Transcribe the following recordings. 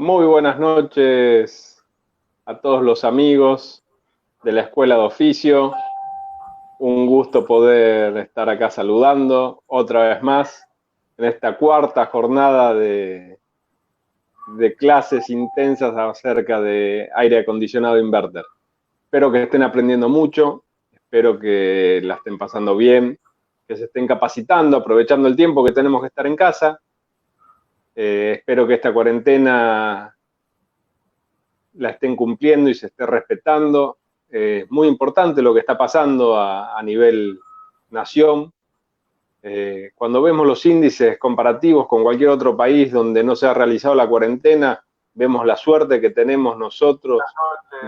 Muy buenas noches a todos los amigos de la Escuela de Oficio. Un gusto poder estar acá saludando otra vez más en esta cuarta jornada de clases intensas acerca de aire acondicionado inverter. Espero que estén aprendiendo mucho, espero que la estén pasando bien, que se estén capacitando, aprovechando el tiempo que tenemos que estar en casa. Espero que esta cuarentena la estén cumpliendo y se esté respetando. Muy importante lo que está pasando a nivel nación. Cuando vemos los índices comparativos con cualquier otro país donde no se ha realizado la cuarentena, vemos la suerte que tenemos nosotros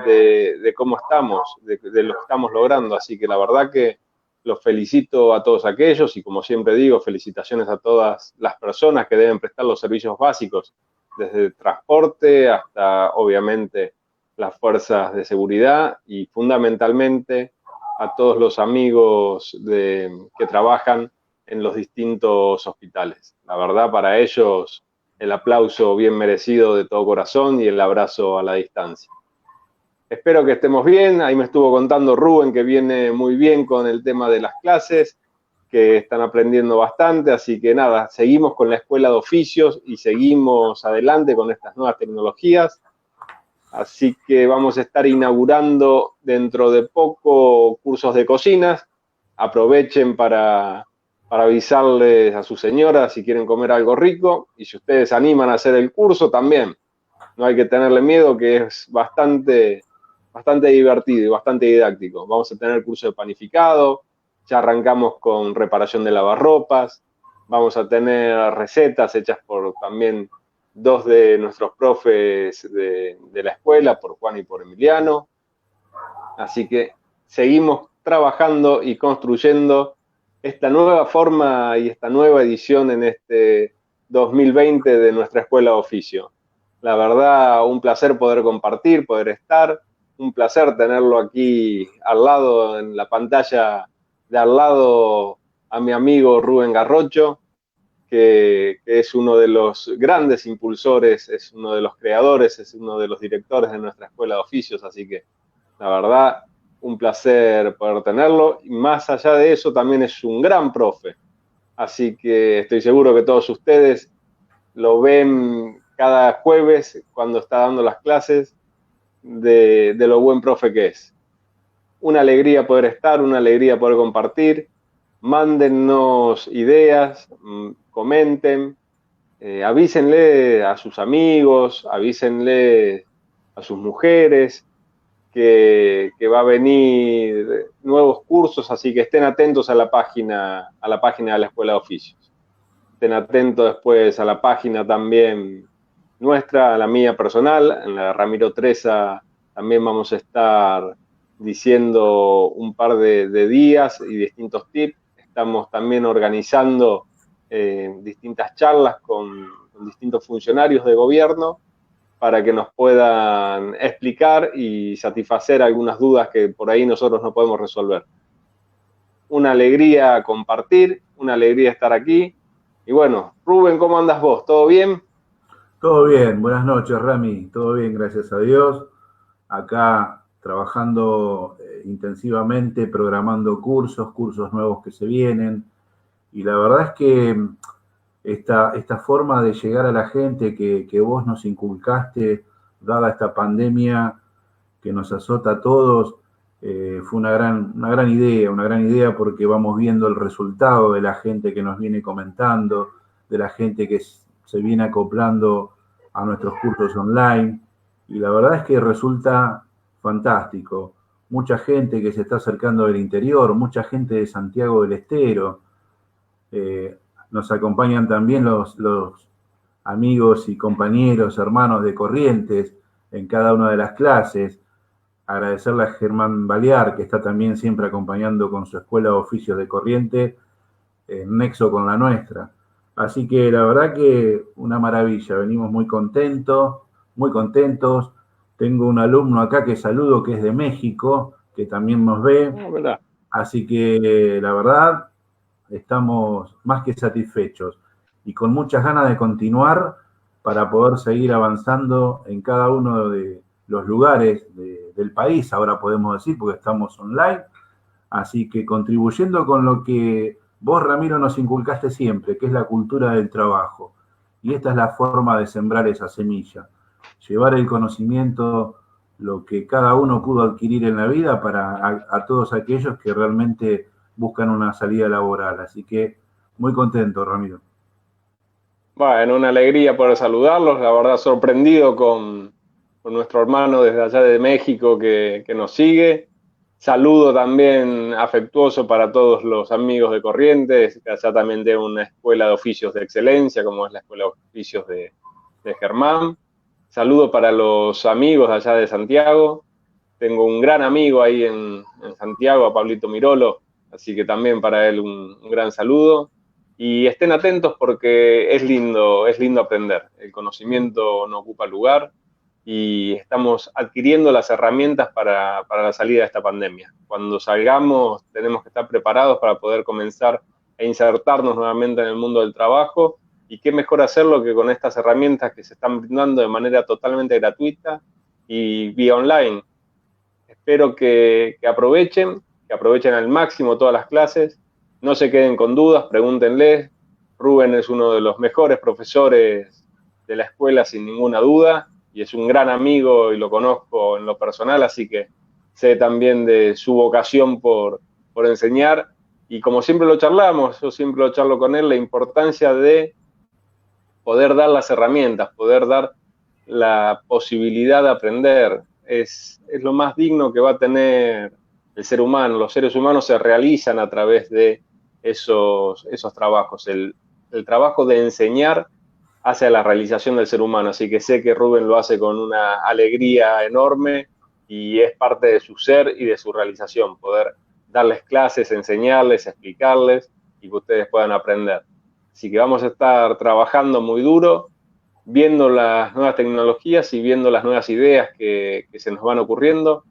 de cómo estamos, de lo que estamos logrando. Así que la verdad que los felicito a todos aquellos y, como siempre digo, felicitaciones a todas las personas que deben prestar los servicios básicos, desde el transporte hasta, obviamente, las fuerzas de seguridad y fundamentalmente a todos los amigos que trabajan en los distintos hospitales. La verdad, para ellos, el aplauso bien merecido de todo corazón y el abrazo a la distancia. Espero que estemos bien. Ahí me estuvo contando Rubén que viene muy bien con el tema de las clases, que están aprendiendo bastante, así que nada, seguimos con la Escuela de Oficios y seguimos adelante con estas nuevas tecnologías. Así que vamos a estar inaugurando dentro de poco cursos de cocinas. Aprovechen para avisarles a su señora si quieren comer algo rico, y si ustedes se animan a hacer el curso también, no hay que tenerle miedo, que es bastante divertido y bastante didáctico. Vamos a tener curso de panificado, ya arrancamos con reparación de lavarropas, vamos a tener recetas hechas por también dos de nuestros profes de la escuela, por Juan y por Emiliano. Así que seguimos trabajando y construyendo esta nueva forma y esta nueva edición en este 2020 de nuestra Escuela de Oficio. La verdad, un placer poder compartir, poder estar, un placer tenerlo aquí al lado, en la pantalla de al lado, a mi amigo Rubén Garrocho, que es uno de los grandes impulsores, es uno de los creadores, es uno de los directores de nuestra Escuela de Oficios, así que la verdad, un placer poder tenerlo. Y más allá de eso, también es un gran profe, así que estoy seguro que todos ustedes lo ven cada jueves cuando está dando las clases, de lo buen profe que es. Una alegría poder estar, una alegría poder compartir. Mándennos ideas, comenten, avísenle a sus amigos, avísenle a sus mujeres que va a venir nuevos cursos, así que estén atentos a la página de la Escuela de Oficios. Estén atentos después a la página también nuestra, a la mía personal, en la de Ramiro Treza también vamos a estar diciendo un par de días y distintos tips. Estamos también organizando distintas charlas con distintos funcionarios de gobierno para que nos puedan explicar y satisfacer algunas dudas que por ahí nosotros no podemos resolver. Una alegría compartir, una alegría estar aquí. Y bueno, Rubén, ¿cómo andas vos? ¿Todo bien? Todo bien, buenas noches, Rami. Todo bien, gracias a Dios. Acá trabajando intensivamente, programando cursos nuevos que se vienen. Y la verdad es que esta forma de llegar a la gente que vos nos inculcaste, dada esta pandemia que nos azota a todos, fue una gran idea porque vamos viendo el resultado de la gente que nos viene comentando, de la gente que se viene acoplando a nuestros cursos online, y la verdad es que resulta fantástico. Mucha gente que se está acercando del interior, mucha gente de Santiago del Estero. Nos acompañan también los amigos y compañeros, hermanos de Corrientes en cada una de las clases. Agradecerle a Germán Balear, que está también siempre acompañando con su Escuela de Oficios de Corrientes, en nexo con la nuestra. Así que la verdad que una maravilla, venimos muy contentos, muy contentos. Tengo un alumno acá que saludo que es de México, que también nos ve. ¿Verdad? Así que la verdad estamos más que satisfechos y con muchas ganas de continuar para poder seguir avanzando en cada uno de los lugares del país, ahora podemos decir, porque estamos online. Así que contribuyendo con lo que vos, Ramiro, nos inculcaste siempre, que es la cultura del trabajo. Y esta es la forma de sembrar esa semilla. Llevar el conocimiento, lo que cada uno pudo adquirir en la vida para a todos aquellos que realmente buscan una salida laboral. Así que muy contento, Ramiro. Bueno, una alegría poder saludarlos, la verdad sorprendido con nuestro hermano desde allá de México que nos sigue. Saludo también afectuoso para todos los amigos de Corrientes, que allá también tiene una escuela de oficios de excelencia, como es la escuela de oficios de Germán. Saludo para los amigos allá de Santiago. Tengo un gran amigo ahí en Santiago, a Pablito Mirolo, así que también para él un gran saludo. Y estén atentos porque es lindo aprender. El conocimiento no ocupa lugar y estamos adquiriendo las herramientas para la salida de esta pandemia. Cuando salgamos tenemos que estar preparados para poder comenzar a insertarnos nuevamente en el mundo del trabajo, y qué mejor hacerlo que con estas herramientas que se están brindando de manera totalmente gratuita y vía online. Espero que aprovechen al máximo todas las clases, no se queden con dudas, pregúntenle. Rubén es uno de los mejores profesores de la escuela sin ninguna duda, y es un gran amigo y lo conozco en lo personal, así que sé también de su vocación por enseñar, y como siempre lo charlamos, yo siempre lo charlo con él, la importancia de poder dar las herramientas, poder dar la posibilidad de aprender. Es lo más digno que va a tener el ser humano. Los seres humanos se realizan a través de esos trabajos. El trabajo de enseñar hacia la realización del ser humano. Así que sé que Rubén lo hace con una alegría enorme y es parte de su ser y de su realización, poder darles clases, enseñarles, explicarles y que ustedes puedan aprender. Así que vamos a estar trabajando muy duro, viendo las nuevas tecnologías y viendo las nuevas ideas que se nos van ocurriendo.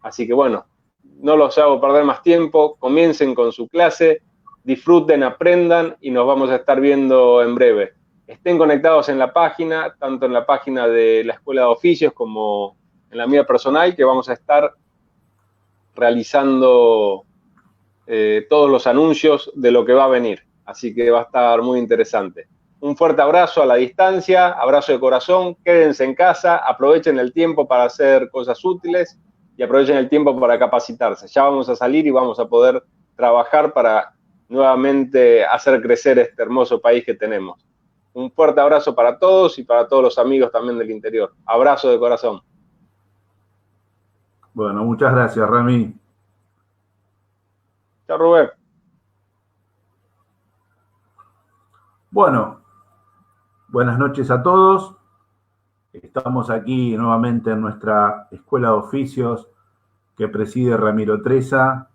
Así que bueno, no los hago perder más tiempo, comiencen con su clase, disfruten, aprendan y nos vamos a estar viendo en breve. Estén conectados en la página, tanto en la página de la Escuela de Oficios como en la mía personal, que vamos a estar realizando todos los anuncios de lo que va a venir. Así que va a estar muy interesante. Un fuerte abrazo a la distancia, abrazo de corazón, quédense en casa, aprovechen el tiempo para hacer cosas útiles y aprovechen el tiempo para capacitarse. Ya vamos a salir y vamos a poder trabajar para nuevamente hacer crecer este hermoso país que tenemos. Un fuerte abrazo para todos y para todos los amigos también del interior. Abrazo de corazón. Bueno, muchas gracias, Rami. Chao, Rubén. Bueno, buenas noches a todos. Estamos aquí nuevamente en nuestra Escuela de Oficios que preside Ramiro Treza.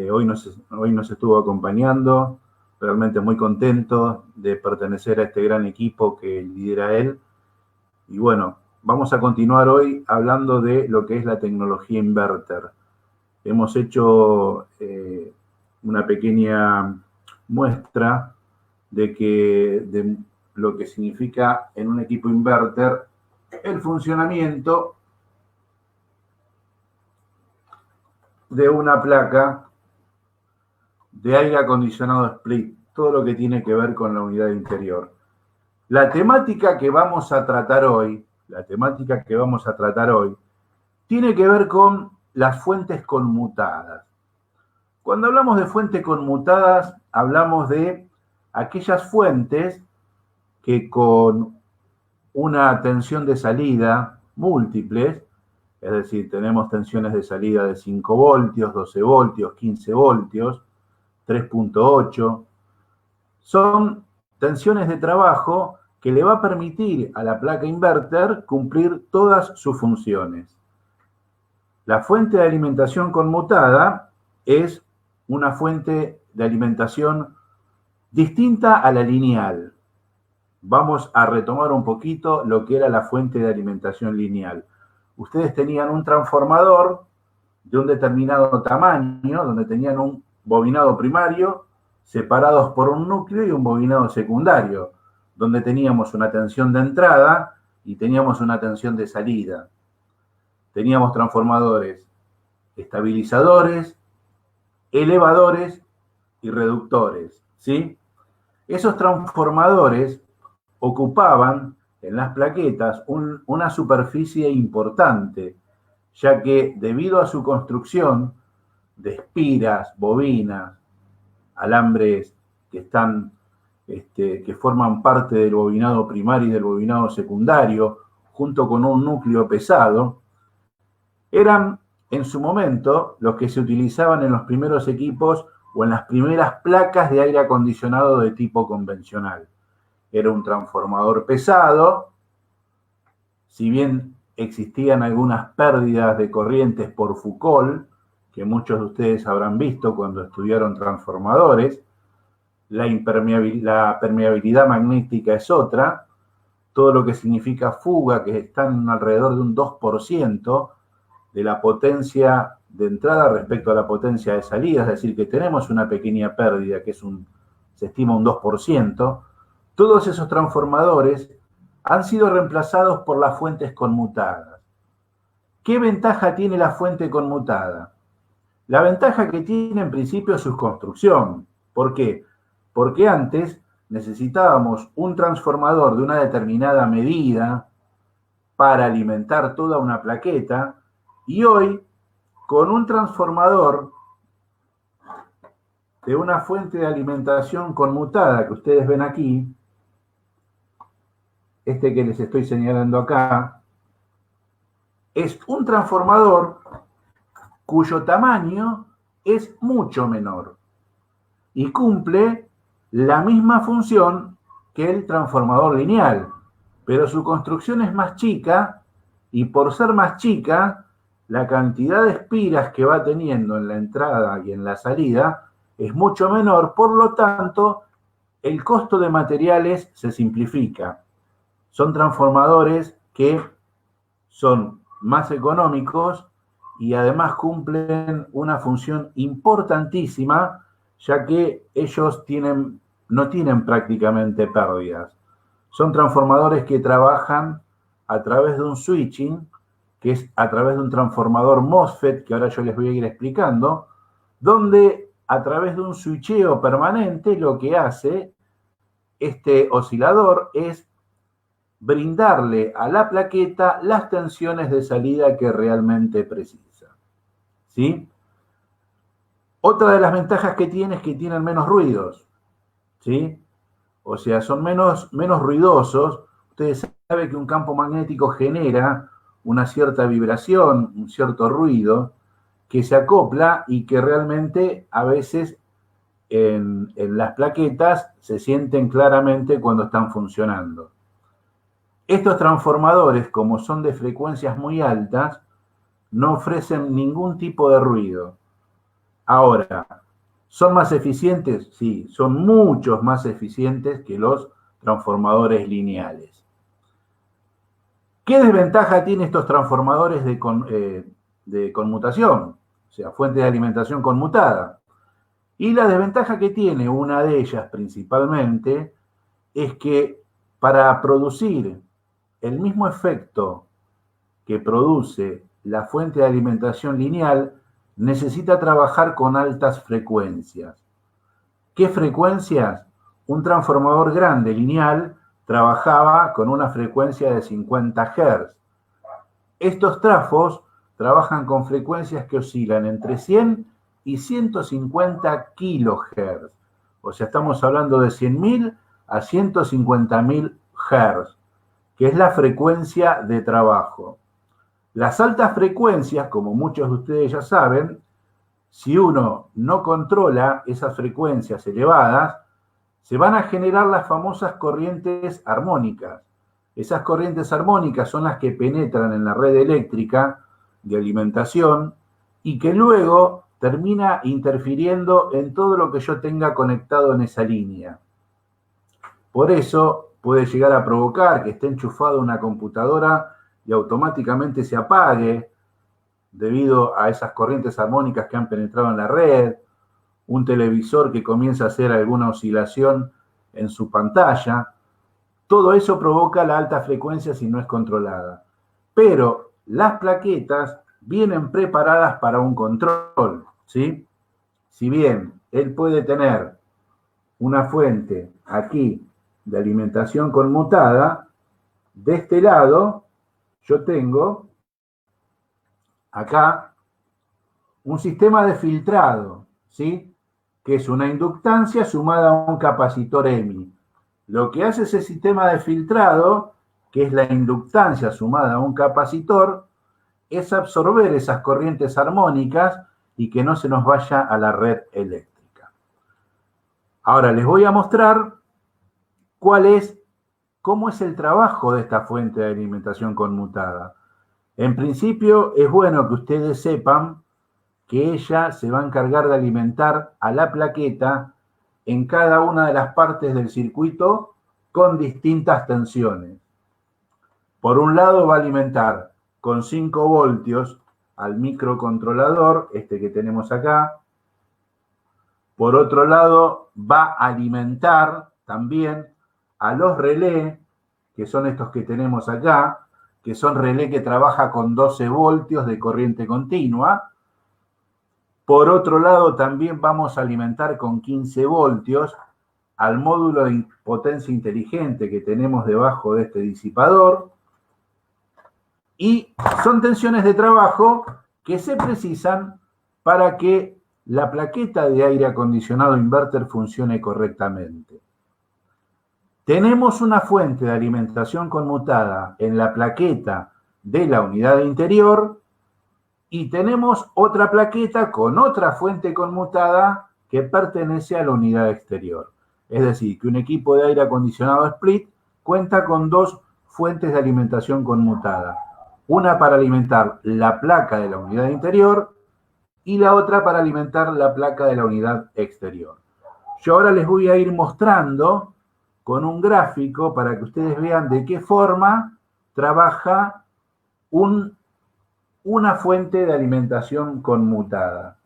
Hoy nos estuvo acompañando. Realmente muy contento de pertenecer a este gran equipo que lidera él. Y bueno, vamos a continuar hoy hablando de lo que es la tecnología inverter. Hemos hecho una pequeña muestra de lo que significa en un equipo inverter el funcionamiento de una placa de aire acondicionado split, todo lo que tiene que ver con la unidad interior. La temática que vamos a tratar hoy tiene que ver con las fuentes conmutadas. Cuando hablamos de fuentes conmutadas, hablamos de aquellas fuentes que con una tensión de salida múltiples, es decir, tenemos tensiones de salida de 5 voltios, 12 voltios, 15 voltios, 3.8, son tensiones de trabajo que le va a permitir a la placa inverter cumplir todas sus funciones. La fuente de alimentación conmutada es una fuente de alimentación distinta a la lineal. Vamos a retomar un poquito lo que era la fuente de alimentación lineal. Ustedes tenían un transformador de un determinado tamaño, donde tenían un bobinado primario separados por un núcleo y un bobinado secundario. donde teníamos una tensión de entrada y teníamos una tensión de salida. Teníamos transformadores estabilizadores, elevadores y reductores, ¿sí? Esos transformadores ocupaban en las plaquetas una superficie importante, ya que debido a su construcción de espiras, bobinas, alambres que están, que forman parte del bobinado primario y del bobinado secundario, junto con un núcleo pesado, eran en su momento los que se utilizaban en los primeros equipos o en las primeras placas de aire acondicionado de tipo convencional. Era un transformador pesado, si bien existían algunas pérdidas de corrientes por Foucault, que muchos de ustedes habrán visto cuando estudiaron transformadores, la permeabilidad magnética es otra, todo lo que significa fuga, que están alrededor de un 2% de la potencia de entrada respecto a la potencia de salida, es decir, que tenemos una pequeña pérdida, que se estima un 2%, todos esos transformadores han sido reemplazados por las fuentes conmutadas. ¿Qué ventaja tiene la fuente conmutada? La ventaja que tiene en principio es su construcción. ¿Por qué? Porque antes necesitábamos un transformador de una determinada medida para alimentar toda una plaqueta, y hoy, con un transformador de una fuente de alimentación conmutada que ustedes ven aquí, este que les estoy señalando acá, es un transformador cuyo tamaño es mucho menor y cumple la misma función que el transformador lineal, pero su construcción es más chica y por ser más chica, la cantidad de espiras que va teniendo en la entrada y en la salida es mucho menor, por lo tanto, el costo de materiales se simplifica. Son transformadores que son más económicos y además cumplen una función importantísima, ya que ellos no tienen prácticamente pérdidas. Son transformadores que trabajan a través de un switching, que es a través de un transformador MOSFET, que ahora yo les voy a ir explicando, donde a través de un switcheo permanente lo que hace este oscilador es brindarle a la plaqueta las tensiones de salida que realmente precisa. ¿Sí? Otra de las ventajas que tiene es que tienen menos ruidos. ¿Sí? O sea, son menos ruidosos. Ustedes saben que un campo magnético genera una cierta vibración, un cierto ruido, que se acopla y que realmente a veces en las plaquetas se sienten claramente cuando están funcionando. Estos transformadores, como son de frecuencias muy altas, no ofrecen ningún tipo de ruido. Ahora, ¿son más eficientes? Sí, son muchos más eficientes que los transformadores lineales. ¿Qué desventaja tienen estos transformadores de conmutación? O sea, fuente de alimentación conmutada. Y la desventaja que tiene, una de ellas principalmente, es que para producir el mismo efecto que produce la fuente de alimentación lineal, necesita trabajar con altas frecuencias. ¿Qué frecuencias? Un transformador grande lineal trabajaba con una frecuencia de 50 Hz. Estos trafos trabajan con frecuencias que oscilan entre 100 y 150 kHz. O sea, estamos hablando de 100.000 a 150.000 Hz, que es la frecuencia de trabajo. Las altas frecuencias, como muchos de ustedes ya saben, si uno no controla esas frecuencias elevadas, se van a generar las famosas corrientes armónicas. Esas corrientes armónicas son las que penetran en la red eléctrica de alimentación y que luego termina interfiriendo en todo lo que yo tenga conectado en esa línea. Por eso puede llegar a provocar que esté enchufada una computadora y automáticamente se apague debido a esas corrientes armónicas que han penetrado en la red, un televisor que comienza a hacer alguna oscilación en su pantalla, Todo eso provoca la alta frecuencia si no es controlada. Pero las plaquetas vienen preparadas para un control, ¿sí? Si bien él puede tener una fuente aquí de alimentación conmutada, de este lado yo tengo acá un sistema de filtrado, ¿sí? Que es una inductancia sumada a un capacitor EMI. Lo que hace ese sistema de filtrado, que es la inductancia sumada a un capacitor, es absorber esas corrientes armónicas y que no se nos vaya a la red eléctrica. Ahora les voy a mostrar cómo es el trabajo de esta fuente de alimentación conmutada. En principio, es bueno que ustedes sepan que ella se va a encargar de alimentar a la plaqueta en cada una de las partes del circuito con distintas tensiones. Por un lado va a alimentar con 5 voltios al microcontrolador, este que tenemos acá. Por otro lado va a alimentar también a los relés, que son estos que tenemos acá, que son relé que trabaja con 12 voltios de corriente continua. Por otro lado, también vamos a alimentar con 15 voltios al módulo de potencia inteligente que tenemos debajo de este disipador. Y son tensiones de trabajo que se precisan para que la plaqueta de aire acondicionado inverter funcione correctamente. Tenemos una fuente de alimentación conmutada en la plaqueta de la unidad interior y tenemos otra plaqueta con otra fuente conmutada que pertenece a la unidad exterior. Es decir, que un equipo de aire acondicionado split cuenta con dos fuentes de alimentación conmutada. Una para alimentar la placa de la unidad interior y la otra para alimentar la placa de la unidad exterior. Yo ahora les voy a ir mostrando con un gráfico para que ustedes vean de qué forma trabaja una fuente de alimentación conmutada.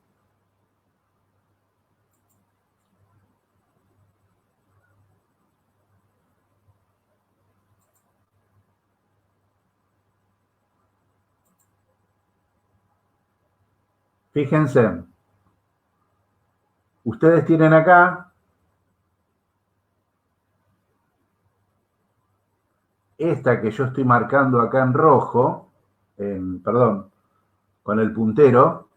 Fíjense, ustedes tienen acá esta que yo estoy marcando acá en rojo, perdón, con el puntero.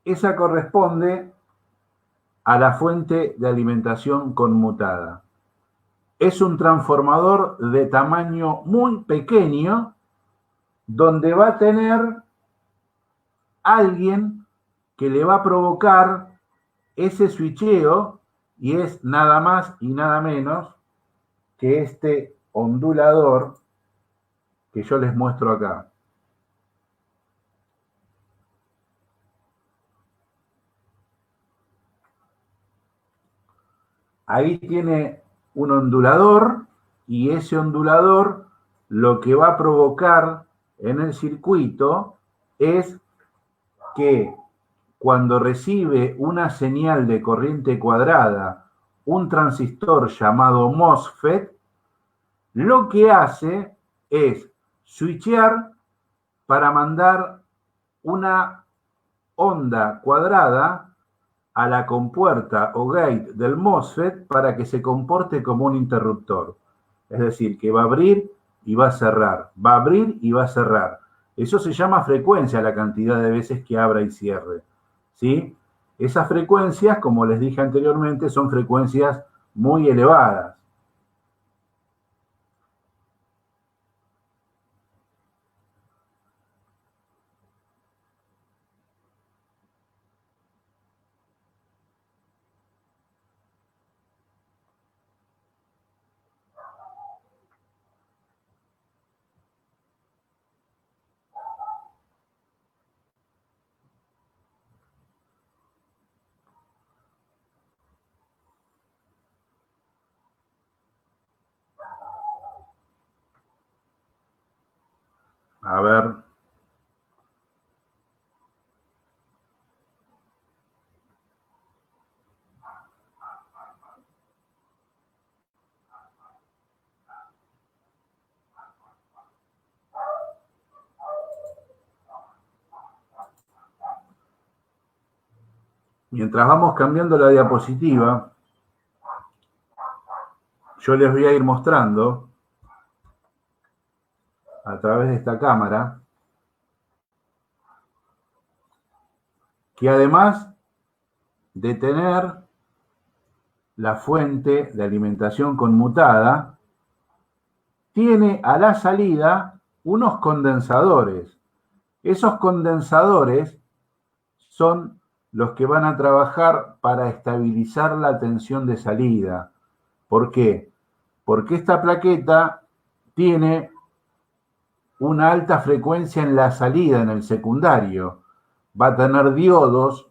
Esa corresponde a la fuente de alimentación conmutada. Es un transformador de tamaño muy pequeño donde va a tener alguien que le va a provocar ese switcheo y es nada más y nada menos que este ondulador que yo les muestro acá. Ahí tiene un ondulador y ese ondulador lo que va a provocar en el circuito es que cuando recibe una señal de corriente cuadrada, un transistor llamado MOSFET, lo que hace es switchear para mandar una onda cuadrada a la compuerta o gate del MOSFET para que se comporte como un interruptor. Es decir, que va a abrir y va a cerrar, va a abrir y va a cerrar. Eso se llama frecuencia, la cantidad de veces que abra y cierre. ¿Sí? Esas frecuencias, como les dije anteriormente, son frecuencias muy elevadas. A ver. Mientras vamos cambiando la diapositiva, yo les voy a ir mostrando a través de esta cámara que además de tener la fuente de alimentación conmutada, tiene a la salida unos condensadores. Esos condensadores son los que van a trabajar para estabilizar la tensión de salida. ¿Por qué? Porque esta plaqueta tiene una alta frecuencia en la salida, en el secundario. Va a tener diodos,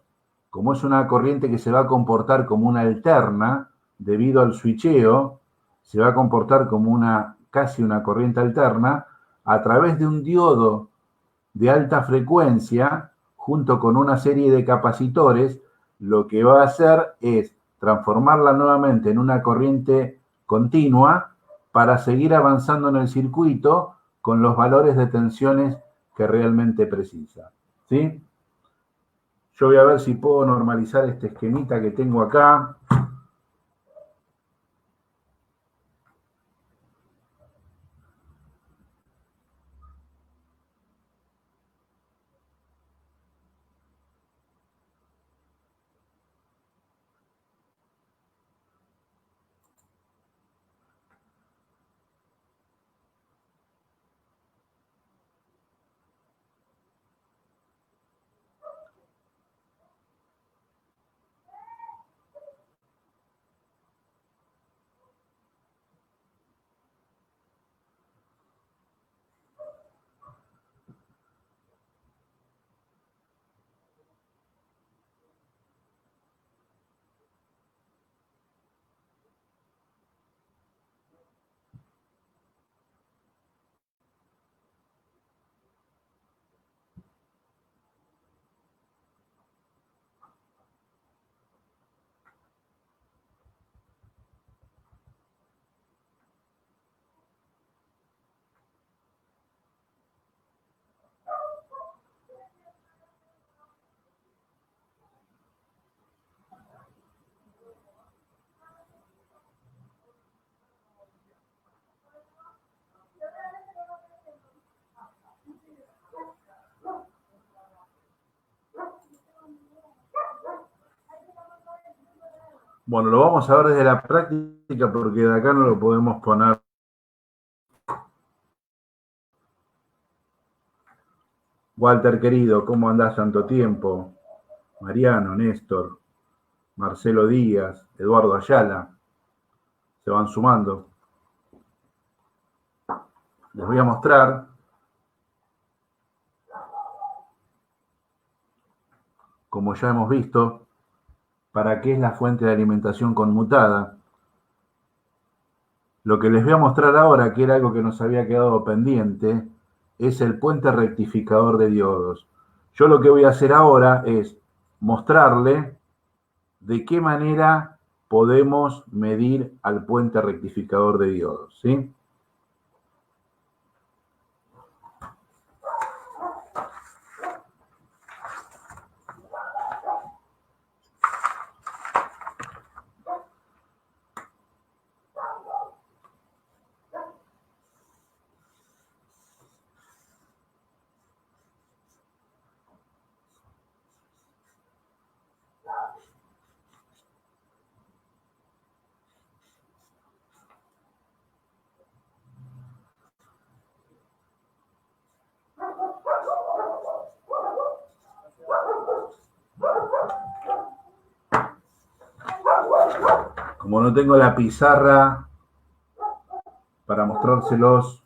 como es una corriente que se va a comportar como una alterna, debido al switcheo, se va a comportar como casi una corriente alterna, a través de un diodo de alta frecuencia, junto con una serie de capacitores, lo que va a hacer es transformarla nuevamente en una corriente continua para seguir avanzando en el circuito con los valores de tensiones que realmente precisa. ¿Sí? Yo voy a ver si puedo normalizar este esquemita que tengo acá. Bueno, lo vamos a ver desde la práctica porque de acá no lo podemos poner. Walter, querido, ¿cómo andás tanto tiempo? Mariano, Néstor, Marcelo Díaz, Eduardo Ayala, se van sumando. Les voy a mostrar como ya hemos visto, para qué es la fuente de alimentación conmutada. Lo que les voy a mostrar ahora, que era algo que nos había quedado pendiente, es el puente rectificador de diodos. Yo lo que voy a hacer ahora es mostrarle de qué manera podemos medir al puente rectificador de diodos, ¿sí? Como no tengo la pizarra para mostrárselos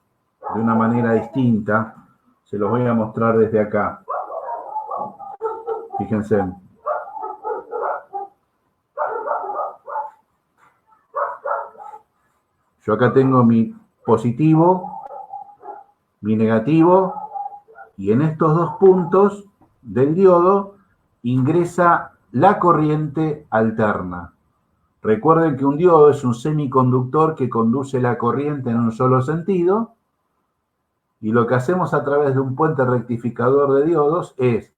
de una manera distinta, se los voy a mostrar desde acá. Fíjense. Yo acá tengo mi positivo, mi negativo, y en estos dos puntos del diodo ingresa la corriente alterna. Recuerden que un diodo es un semiconductor que conduce la corriente en un solo sentido, y lo que hacemos a través de un puente rectificador de diodos es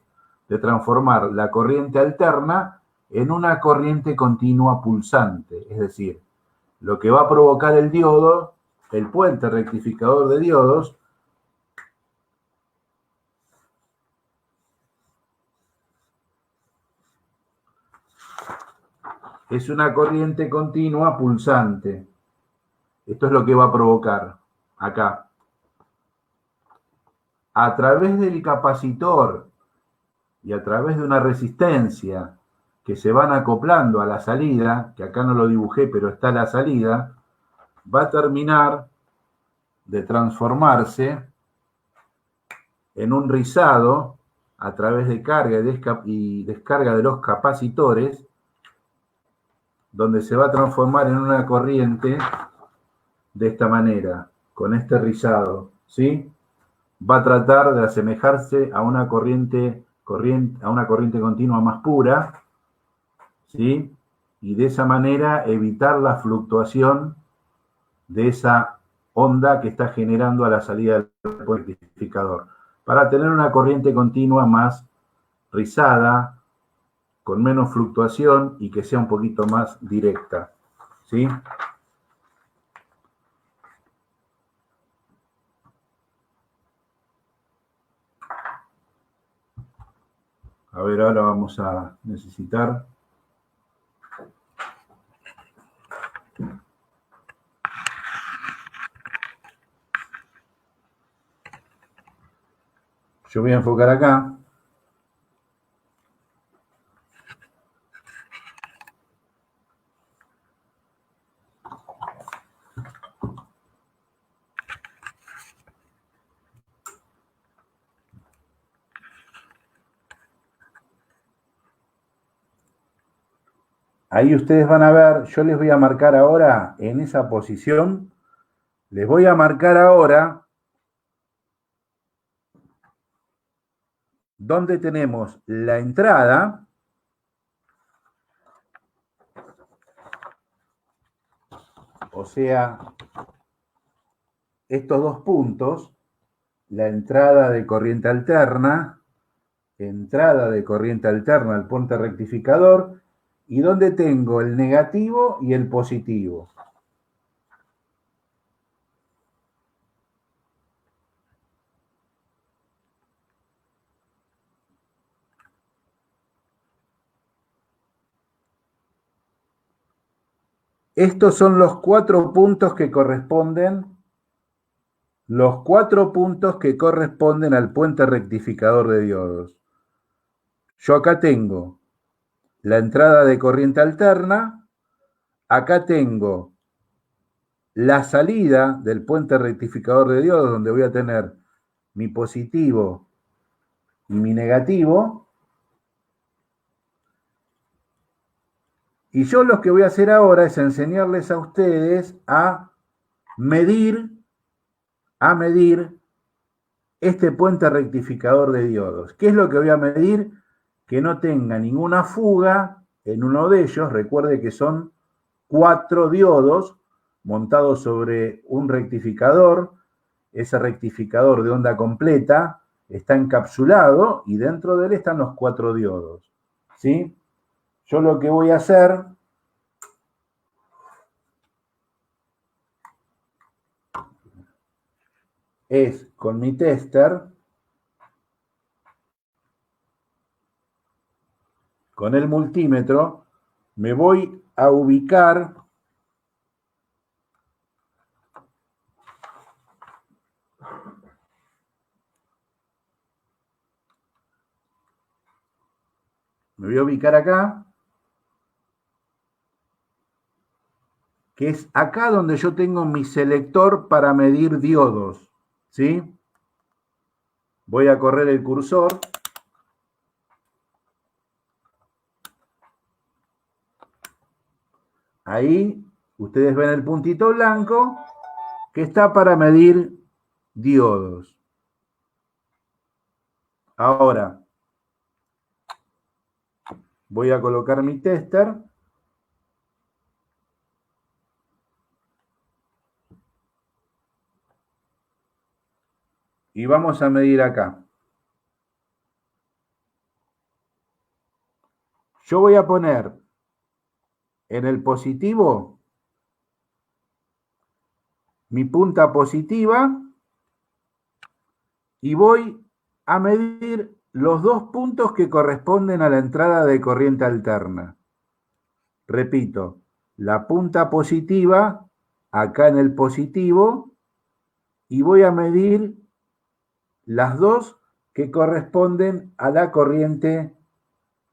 de transformar la corriente alterna en una corriente continua pulsante. Es decir, lo que va a provocar el diodo, el puente rectificador de diodos, es una corriente continua pulsante. Esto es lo que va a provocar acá. A través del capacitor y a través de una resistencia que se van acoplando a la salida, que acá no lo dibujé, pero está la salida, va a terminar de transformarse en un rizado a través de carga y descarga de los capacitores, donde se va a transformar en una corriente de esta manera, con este rizado, ¿sí? Va a tratar de asemejarse a una corriente continua más pura, ¿sí? Y de esa manera evitar la fluctuación de esa onda que está generando a la salida del rectificador, para tener una corriente continua más rizada, con menos fluctuación y que sea un poquito más directa, ¿sí? A ver, ahora vamos a necesitar. Yo voy a enfocar acá. Ahí ustedes van a ver, yo les voy a marcar ahora en esa posición, les voy a marcar ahora donde tenemos la entrada, o sea, estos dos puntos, la entrada de corriente alterna al puente rectificador, y donde tengo el negativo y el positivo. Estos son los 4 puntos que corresponden al puente rectificador de diodos. Yo acá tengo la entrada de corriente alterna, acá tengo la salida del puente rectificador de diodos, donde voy a tener mi positivo y mi negativo. Y yo lo que voy a hacer ahora es enseñarles a ustedes a medir este puente rectificador de diodos. ¿Qué es lo que voy a medir? Que no tenga ninguna fuga en uno de ellos. Recuerde que son 4 diodos montados sobre un rectificador. Ese rectificador de onda completa está encapsulado y dentro de él están los 4 diodos, ¿sí? Yo lo que voy a hacer es, con mi tester, con el multímetro, me voy a ubicar acá, que es acá donde yo tengo mi selector para medir diodos, ¿sí? Voy a correr el cursor. Ahí ustedes ven el puntito blanco que está para medir diodos. Ahora voy a colocar mi tester. Y vamos a medir acá. Yo voy a poner en el positivo mi punta positiva y voy a medir los 2 puntos que corresponden a la entrada de corriente alterna. Repito, la punta positiva acá en el positivo y voy a medir las 2 que corresponden a la corriente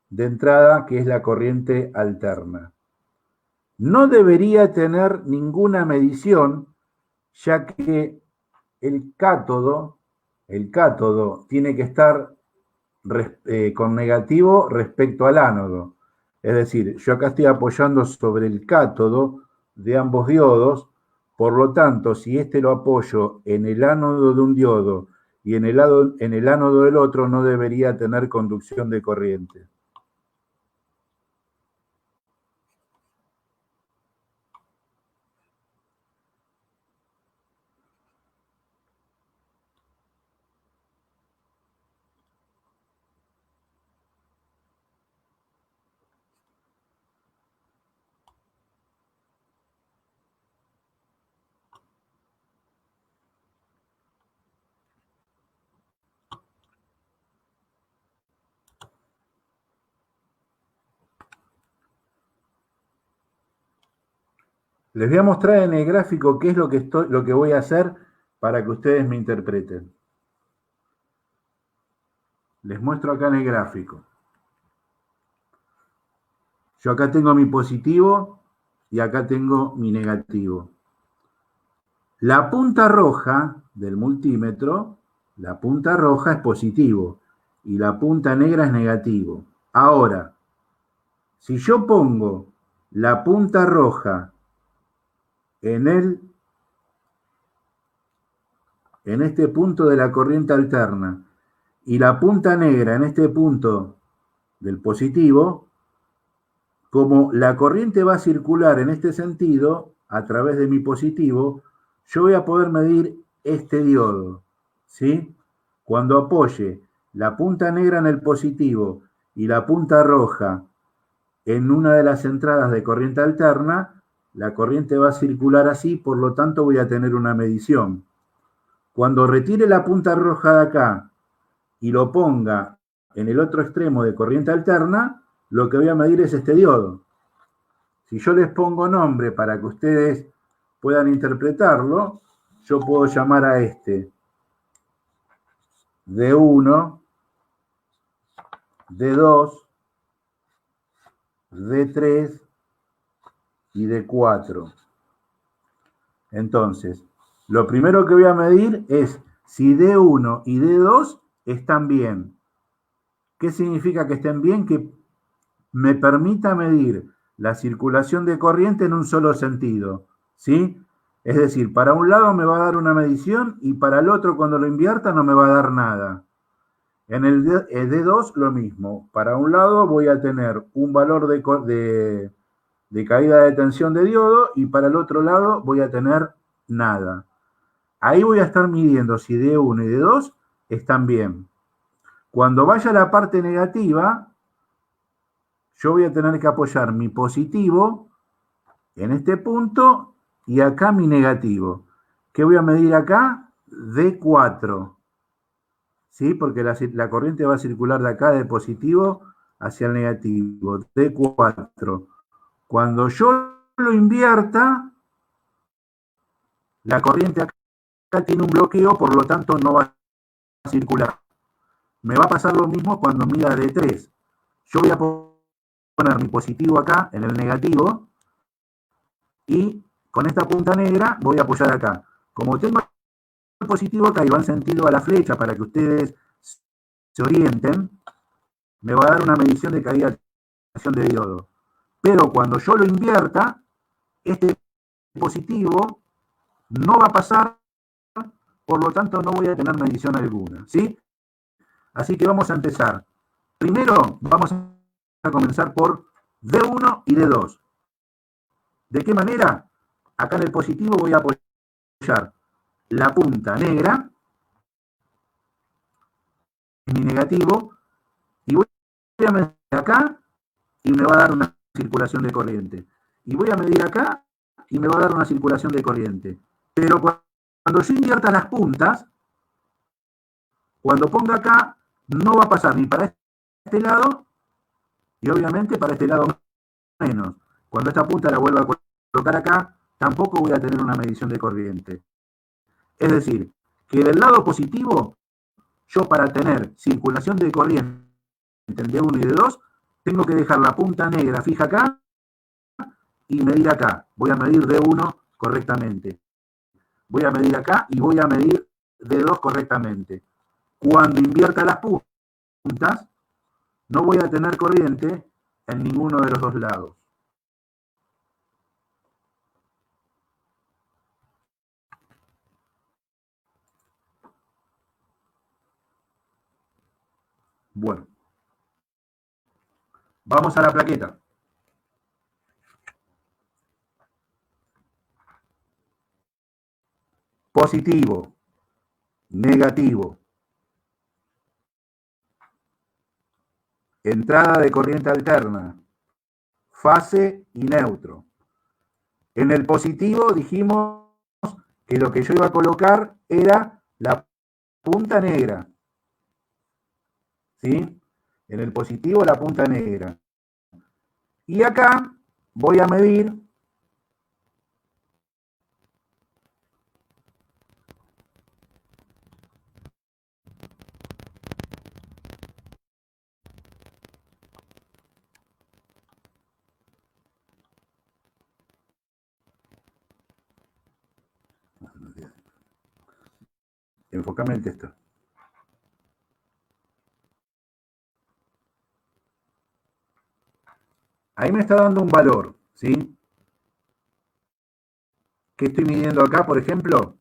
de entrada, que es la corriente alterna. No debería tener ninguna medición, ya que el cátodo tiene que estar con negativo respecto al ánodo. Es decir, yo acá estoy apoyando sobre el cátodo de ambos diodos, por lo tanto, si este lo apoyo en el ánodo de un diodo y en el ánodo del otro, no debería tener conducción de corriente. Les voy a mostrar en el gráfico qué es lo que voy a hacer para que ustedes me interpreten. Les muestro acá en el gráfico. Yo acá tengo mi positivo y acá tengo mi negativo. La punta roja del multímetro, la punta roja es positivo y la punta negra es negativo. Ahora, si yo pongo la punta roja en este punto de la corriente alterna y la punta negra en este punto del positivo, como la corriente va a circular en este sentido, a través de mi positivo, yo voy a poder medir este diodo, ¿sí? Cuando apoye la punta negra en el positivo y la punta roja en una de las entradas de corriente alterna, la corriente va a circular así, por lo tanto voy a tener una medición. Cuando retire la punta roja de acá y lo ponga en el otro extremo de corriente alterna, lo que voy a medir es este diodo. Si yo les pongo nombre para que ustedes puedan interpretarlo, yo puedo llamar a este D1, D2, D3 y D4. Entonces, lo primero que voy a medir es si D1 y D2 están bien. ¿Qué significa que estén bien? Que me permita medir la circulación de corriente en un solo sentido, ¿sí? Es decir, para un lado me va a dar una medición y para el otro, cuando lo invierta, no me va a dar nada. En el D2 lo mismo. Para un lado voy a tener un valor de caída de tensión de diodo y para el otro lado voy a tener nada. Ahí voy a estar midiendo si D1 y D2 están bien. Cuando vaya a la parte negativa, yo voy a tener que apoyar mi positivo en este punto y acá mi negativo. ¿Qué voy a medir acá? D4. ¿Sí? Porque la corriente va a circular de acá, del positivo hacia el negativo. D4. Cuando yo lo invierta, la corriente acá tiene un bloqueo, por lo tanto no va a circular. Me va a pasar lo mismo cuando mida D3. Yo voy a poner mi positivo acá en el negativo y con esta punta negra voy a apoyar acá. Como tengo el positivo acá y va en sentido a la flecha para que ustedes se orienten, me va a dar una medición de caída de tensión de diodo. Pero cuando yo lo invierta, este positivo no va a pasar, por lo tanto no voy a tener medición alguna, ¿sí? Así que vamos a empezar. Primero vamos a comenzar por D1 y D2. ¿De qué manera? Acá en el positivo voy a apoyar la punta negra en mi negativo y voy a medir acá y me va a dar una circulación de corriente. Y voy a medir acá y me va a dar una circulación de corriente. Pero cuando yo invierta las puntas, cuando ponga acá, no va a pasar ni para este lado y obviamente para este lado menos. Cuando esta punta la vuelva a colocar acá, tampoco voy a tener una medición de corriente. Es decir, que del lado positivo, yo para tener circulación de corriente en D1 y D2, tengo que dejar la punta negra fija acá y medir acá. Voy a medir D1 correctamente. Voy a medir acá y voy a medir D2 correctamente. Cuando invierta las puntas, no voy a tener corriente en ninguno de los dos lados. Bueno, vamos a la plaqueta. Positivo, negativo. Entrada de corriente alterna, fase y neutro. En el positivo dijimos que lo que yo iba a colocar era la punta negra. ¿Sí? En el positivo la punta negra. Y acá voy a medir enfócame el texto. Ahí me está dando un valor, ¿sí? ¿Qué estoy midiendo acá, por ejemplo?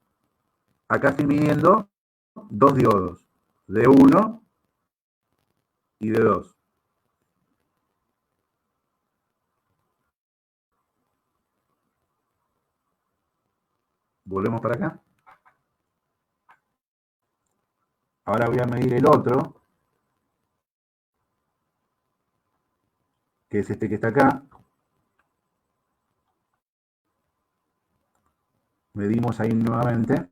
Acá estoy midiendo dos diodos, D1 y D2. Volvemos para acá. Ahora voy a medir el otro, que es este que está acá. Medimos ahí nuevamente.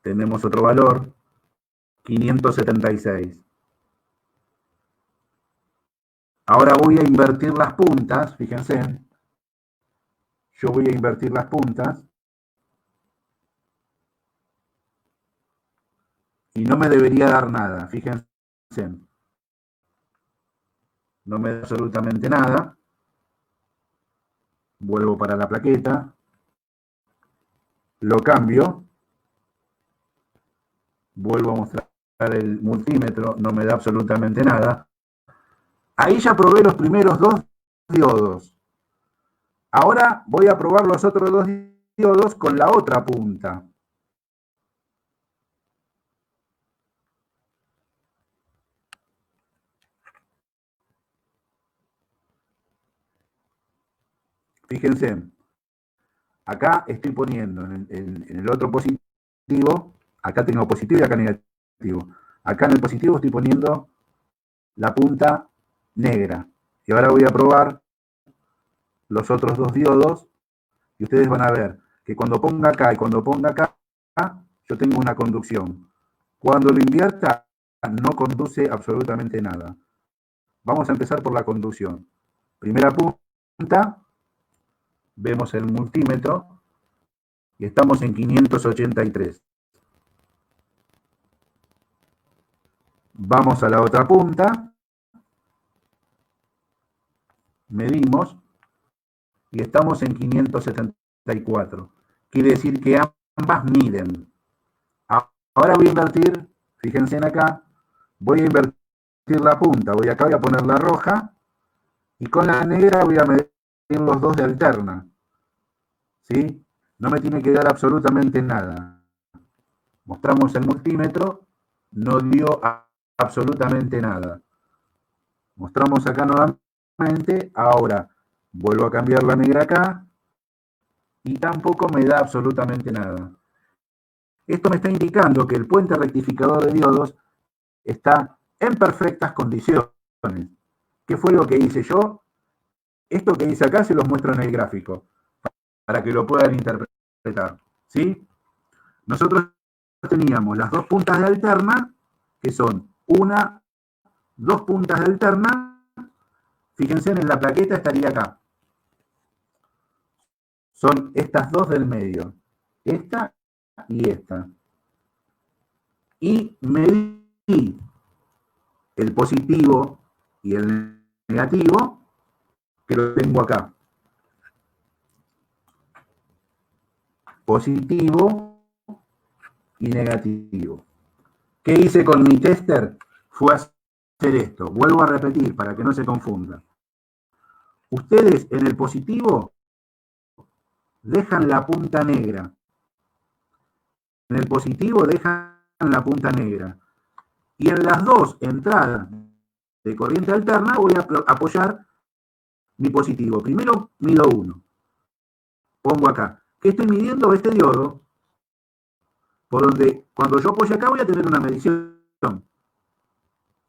Tenemos otro valor, 576. Ahora voy a invertir las puntas, fíjense. Yo voy a invertir las puntas. Y no me debería dar nada, fíjense. No me da absolutamente nada. Vuelvo para la plaqueta. Lo cambio. Vuelvo a mostrar el multímetro. No me da absolutamente nada. Ahí ya probé los primeros dos diodos. Ahora voy a probar los otros dos diodos con la otra punta. Fíjense, acá estoy poniendo en el otro positivo, acá tengo positivo y acá negativo. Acá en el positivo estoy poniendo la punta negra. Y ahora voy a probar los otros dos diodos y ustedes van a ver que cuando ponga acá y cuando ponga acá, yo tengo una conducción. Cuando lo invierta, no conduce absolutamente nada. Vamos a empezar por la conducción. Primera punta, vemos el multímetro y estamos en 583. Vamos a la otra punta, medimos y estamos en 574. Quiere decir que ambas miden. Ahora voy a invertir, fíjense en acá, voy a invertir la punta, voy acá, voy a poner la roja y con la negra voy a medir los dos de alterna. ¿Sí? No me tiene que dar absolutamente nada. Mostramos el multímetro, no dio absolutamente nada. Mostramos acá nuevamente, ahora vuelvo a cambiar la negra acá y tampoco me da absolutamente nada. Esto me está indicando que el puente rectificador de diodos está en perfectas condiciones. ¿Qué fue lo que hice yo? Esto que hice acá se los muestro en el gráfico, para que lo puedan interpretar, ¿sí? Nosotros teníamos las dos puntas de alterna, que son dos puntas de alterna. Fíjense, en la plaqueta estaría acá. Son estas dos del medio, esta y esta. Y medí el positivo y el negativo, que lo tengo acá. Positivo y negativo. ¿Qué hice con mi tester? Fue hacer esto. Vuelvo a repetir para que no se confunda. Ustedes en el positivo dejan la punta negra. En el positivo dejan la punta negra. Y en las dos entradas de corriente alterna voy a apoyar mi positivo. Primero mido 1. Pongo acá. ¿Qué estoy midiendo? Este diodo. Por donde cuando yo apoye acá voy a tener una medición.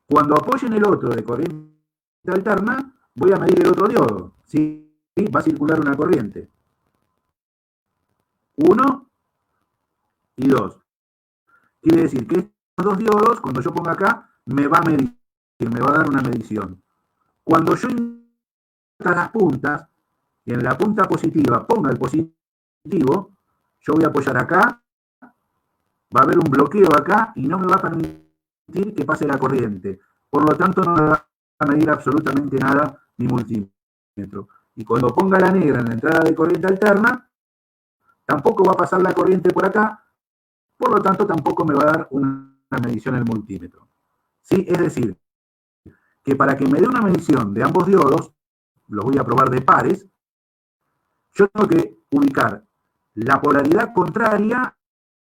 Cuando apoye en el otro de corriente alterna, voy a medir el otro diodo. ¿Sí? Va a circular una corriente. 1 y 2. Quiere decir que estos dos diodos, cuando yo ponga acá, me va a medir, me va a dar una medición. Cuando yo invierta las puntas, y en la punta positiva ponga el positivo, yo voy a apoyar acá, va a haber un bloqueo acá y no me va a permitir que pase la corriente. Por lo tanto, no me va a medir absolutamente nada mi multímetro. Y cuando ponga la negra en la entrada de corriente alterna, tampoco va a pasar la corriente por acá, por lo tanto tampoco me va a dar una medición el multímetro. ¿Sí? Es decir, que para que me dé una medición de ambos diodos, los voy a probar de pares, yo tengo que ubicar la polaridad contraria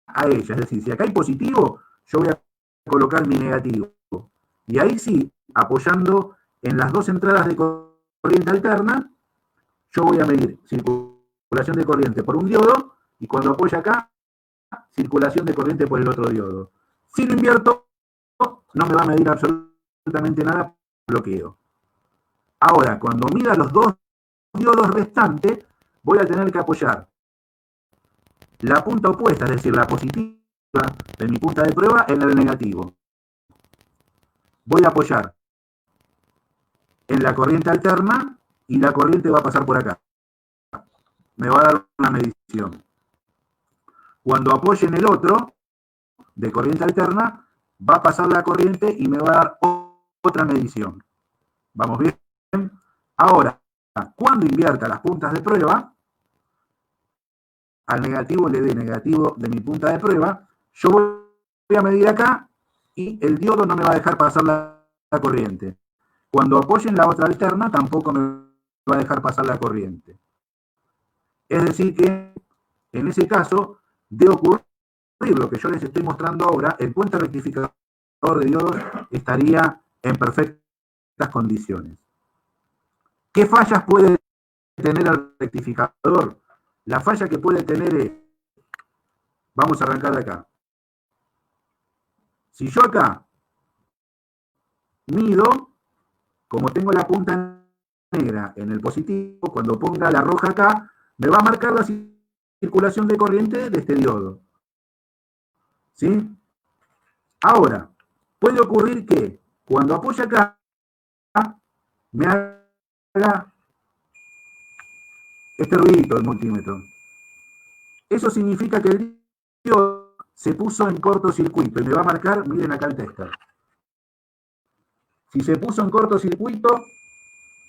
a ella. Es decir, si acá hay positivo, yo voy a colocar mi negativo. Y ahí sí, apoyando en las dos entradas de corriente alterna, yo voy a medir circulación de corriente por un diodo, y cuando apoye acá, circulación de corriente por el otro diodo. Si lo invierto, no me va a medir absolutamente nada, bloqueo. Ahora, cuando mida los dos diodos restantes, voy a tener que apoyar la punta opuesta, es decir, la positiva de mi punta de prueba en el negativo. Voy a apoyar en la corriente alterna y la corriente va a pasar por acá. Me va a dar una medición. Cuando apoye en el otro, de corriente alterna, va a pasar la corriente y me va a dar otra medición. ¿Vamos bien? Ahora, cuando invierta las puntas de prueba, al negativo le dé negativo de mi punta de prueba, yo voy a medir acá y el diodo no me va a dejar pasar la corriente. Cuando apoye en la otra alterna, tampoco me va a dejar pasar la corriente. Es decir que, en ese caso, de ocurrir lo que yo les estoy mostrando ahora, el puente rectificador de diodos estaría en perfectas condiciones. ¿Qué fallas puede tener el rectificador? La falla que puede tener es, vamos a arrancar de acá. Si yo acá mido, como tengo la punta negra en el positivo, cuando ponga la roja acá, me va a marcar la circulación de corriente de este diodo. ¿Sí? Ahora, puede ocurrir que cuando apoye acá, me haga este ruidito el multímetro. Eso significa que el diodo se puso en cortocircuito y me va a marcar, miren acá el tester. Si se puso en cortocircuito,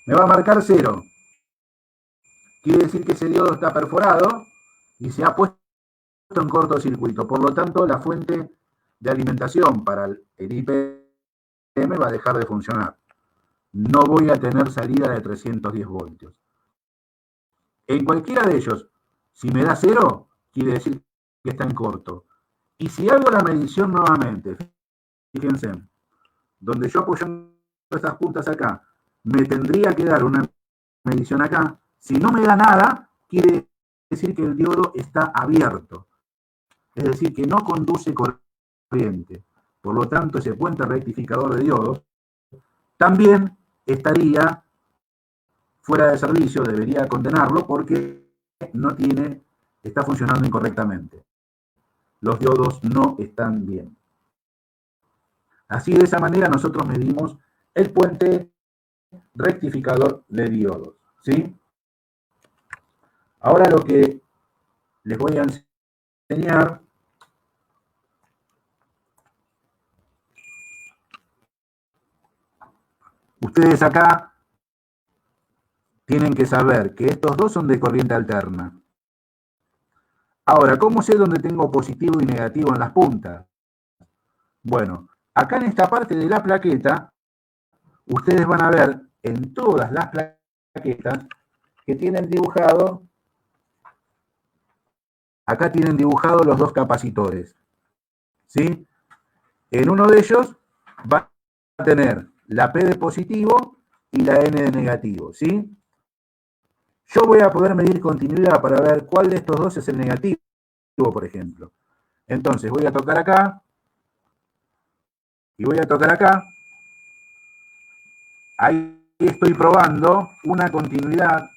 me va a marcar 0. Quiere decir que ese diodo está perforado y se ha puesto en cortocircuito. Por lo tanto, la fuente de alimentación para el IPM va a dejar de funcionar. No voy a tener salida de 310 voltios. En cualquiera de ellos, si me da 0, quiere decir que está en corto. Y si hago la medición nuevamente, fíjense, donde yo apoyando estas puntas acá, me tendría que dar una medición acá. Si no me da nada, quiere decir que el diodo está abierto. Es decir, que no conduce corriente. Por lo tanto, ese puente rectificador de diodos también estaría fuera de servicio, debería condenarlo porque está funcionando incorrectamente. Los diodos no están bien. Así, de esa manera, nosotros medimos el puente rectificador de diodos, ¿sí? Ahora lo que les voy a enseñar ustedes acá tienen que saber que estos dos son de corriente alterna. Ahora, ¿cómo sé dónde tengo positivo y negativo en las puntas? Bueno, acá en esta parte de la plaqueta, ustedes van a ver en todas las plaquetas que tienen dibujado, acá tienen dibujados los dos capacitores, ¿sí? En uno de ellos va a tener la P de positivo y la N de negativo, ¿sí? Yo voy a poder medir continuidad para ver cuál de estos dos es el negativo, por ejemplo. Entonces voy a tocar acá y voy a tocar acá. Ahí estoy probando una continuidad.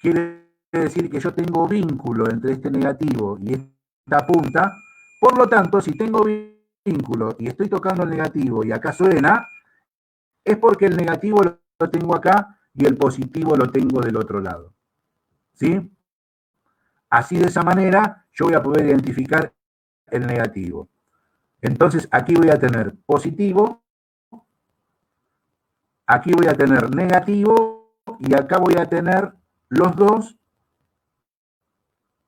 Quiere decir que yo tengo vínculo entre este negativo y esta punta. Por lo tanto, si tengo vínculo y estoy tocando el negativo y acá suena, es porque el negativo lo tengo acá y el positivo lo tengo del otro lado. ¿Sí? Así, de esa manera, yo voy a poder identificar el negativo. Entonces, aquí voy a tener positivo, aquí voy a tener negativo y acá voy a tener los dos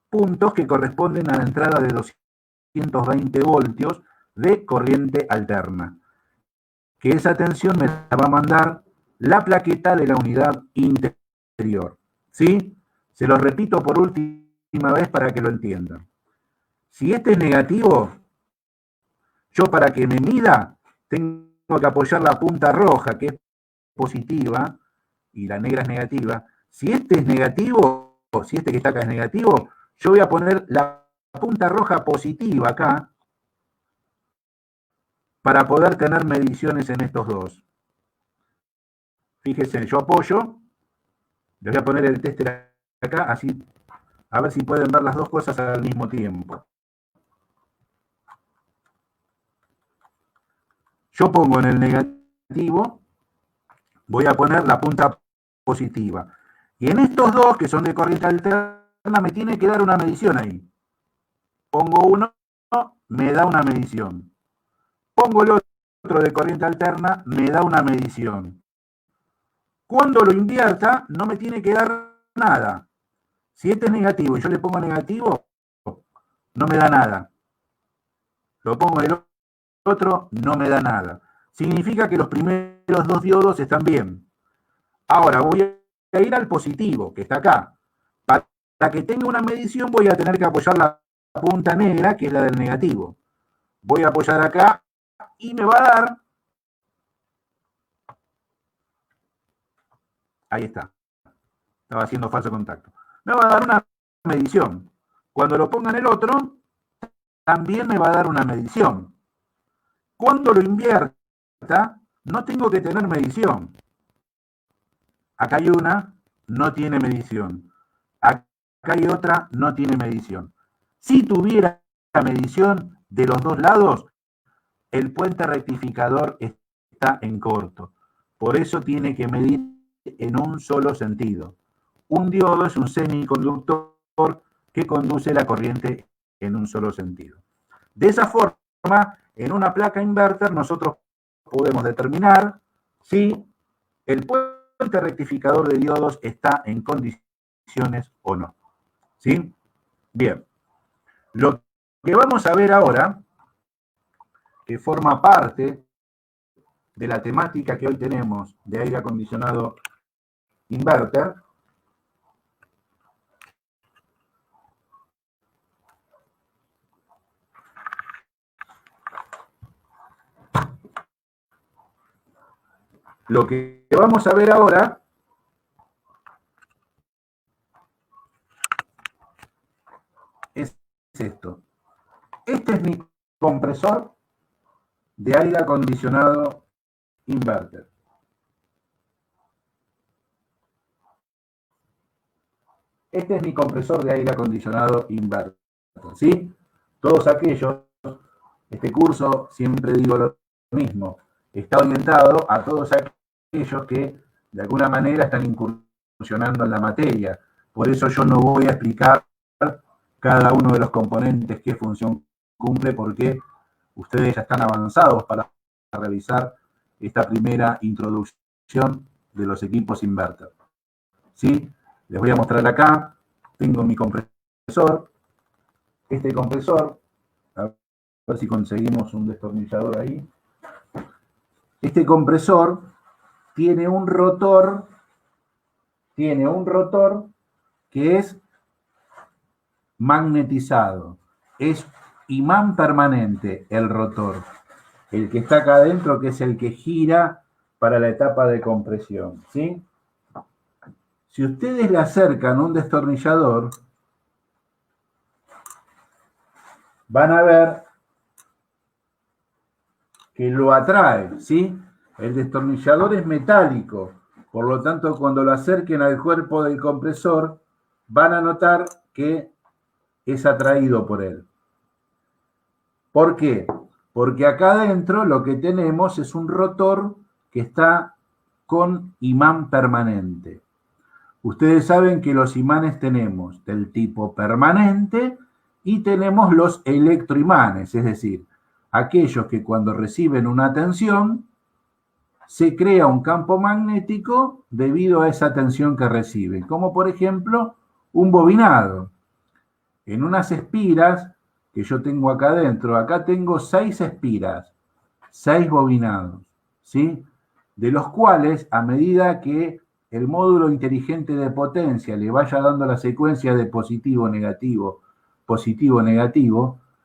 puntos que corresponden a la entrada de 220 voltios de corriente alterna. Que esa tensión me la va a mandar la plaqueta de la unidad interior. ¿Sí? Se lo repito por última vez para que lo entiendan. Si este es negativo, yo para que me mida tengo que apoyar la punta roja, que es positiva, y la negra es negativa. Si este es negativo, o si este que está acá es negativo, yo voy a poner la punta roja positiva acá para poder tener mediciones en estos dos. Fíjense, yo apoyo, le voy a poner el tester acá, así, a ver si pueden ver las dos cosas al mismo tiempo. Yo pongo en el negativo, voy a poner la punta positiva. Y en estos dos, que son de corriente alterna, me tiene que dar una medición ahí. Pongo uno, me da una medición. Pongo el otro de corriente alterna, me da una medición. Cuando lo invierta, no me tiene que dar nada. Si este es negativo y yo le pongo negativo, no me da nada. Lo pongo en el otro, no me da nada. Significa que los primeros dos diodos están bien. Ahora voy a ir al positivo, que está acá. Para que tenga una medición voy a tener que apoyar la punta negra, que es la del negativo. Voy a apoyar acá y me va a dar... Ahí está. Estaba haciendo falso contacto. Me va a dar una medición. Cuando lo ponga en el otro, también me va a dar una medición. Cuando lo invierta, no tengo que tener medición. Acá hay una, no tiene medición. Acá hay otra, no tiene medición. Si tuviera medición de los dos lados, el puente rectificador está en corto. Por eso tiene que medir en un solo sentido. Un diodo es un semiconductor que conduce la corriente en un solo sentido. De esa forma, en una placa inverter nosotros podemos determinar si el puente rectificador de diodos está en condiciones o no. ¿Sí? Bien. Lo que vamos a ver ahora, que forma parte de la temática que hoy tenemos de aire acondicionado inverter, lo que vamos a ver ahora es esto. Este es mi compresor de aire acondicionado inverter. Este es mi compresor de aire acondicionado inverter, ¿sí? Todos aquellos, este curso, siempre digo lo mismo, está orientado a todos aquellos que de alguna manera están incursionando en la materia. Por eso yo no voy a explicar cada uno de los componentes, qué función cumple, porque ustedes ya están avanzados para realizar esta primera introducción de los equipos inverter. ¿Sí? Les voy a mostrar acá, tengo mi compresor. Este compresor, a ver si conseguimos un destornillador ahí. Este compresor tiene un rotor que es magnetizado. Es imán permanente el rotor. El que está acá adentro, que es el que gira para la etapa de compresión, ¿sí? Si ustedes le acercan un destornillador, van a ver que lo atrae, ¿sí? El destornillador es metálico, por lo tanto, cuando lo acerquen al cuerpo del compresor, van a notar que es atraído por él. ¿Por qué? Porque acá adentro lo que tenemos es un rotor que está con imán permanente. Ustedes saben que los imanes tenemos del tipo permanente y tenemos los electroimanes, es decir, aquellos que cuando reciben una tensión se crea un campo magnético debido a esa tensión que reciben, como por ejemplo un bobinado. En unas espiras que yo tengo acá adentro, acá tengo 6 espiras, 6 bobinados, ¿sí? De los cuales, a medida que el módulo inteligente de potencia le vaya dando la secuencia de positivo, negativo,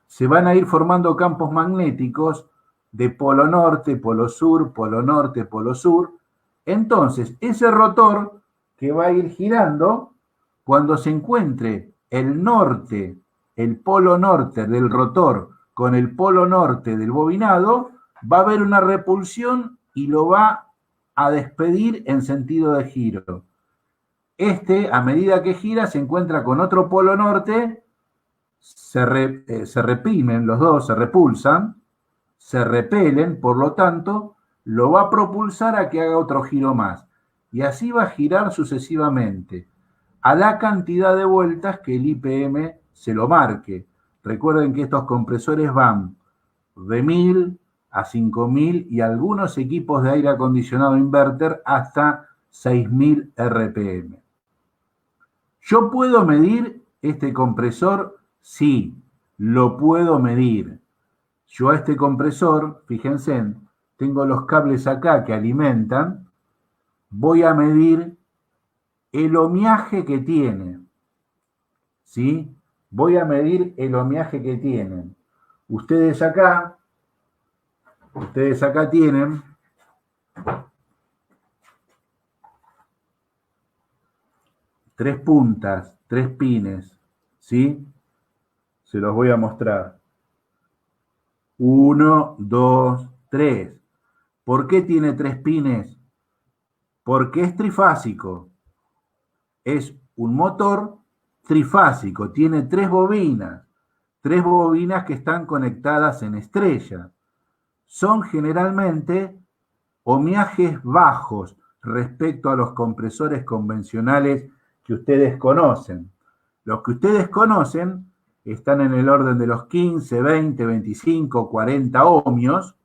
se van a ir formando campos magnéticos de polo norte, polo sur, polo norte, polo sur. Entonces, ese rotor que va a ir girando, cuando se encuentre el norte, el polo norte del rotor con el polo norte del bobinado, va a haber una repulsión y lo va a despedir en sentido de giro. Este, a medida que gira, se encuentra con otro polo norte, se reprimen los dos, se repulsan, se repelen, por lo tanto, lo va a propulsar a que haga otro giro más. Y así va a girar sucesivamente, a la cantidad de vueltas que el IPM se lo marque. Recuerden que estos compresores van de 1000 a 5000 y algunos equipos de aire acondicionado inverter hasta 6000 RPM. ¿Yo puedo medir este compresor? Sí, lo puedo medir. Yo a este compresor, fíjense, tengo los cables acá que alimentan, voy a medir el ohmiaje que tiene, ¿sí? Voy a medir el ohmiaje que tienen. Ustedes acá tienen tres puntas, tres pines, ¿sí? Se los voy a mostrar. 1, 2, 3. ¿Por qué tiene tres pines? Porque es trifásico. Es un motor trifásico, tiene tres bobinas que están conectadas en estrella. Son generalmente ohmiajes bajos respecto a los compresores convencionales que ustedes conocen. Los que ustedes conocen están en el orden de los 15, 20, 25, 40 ohmios,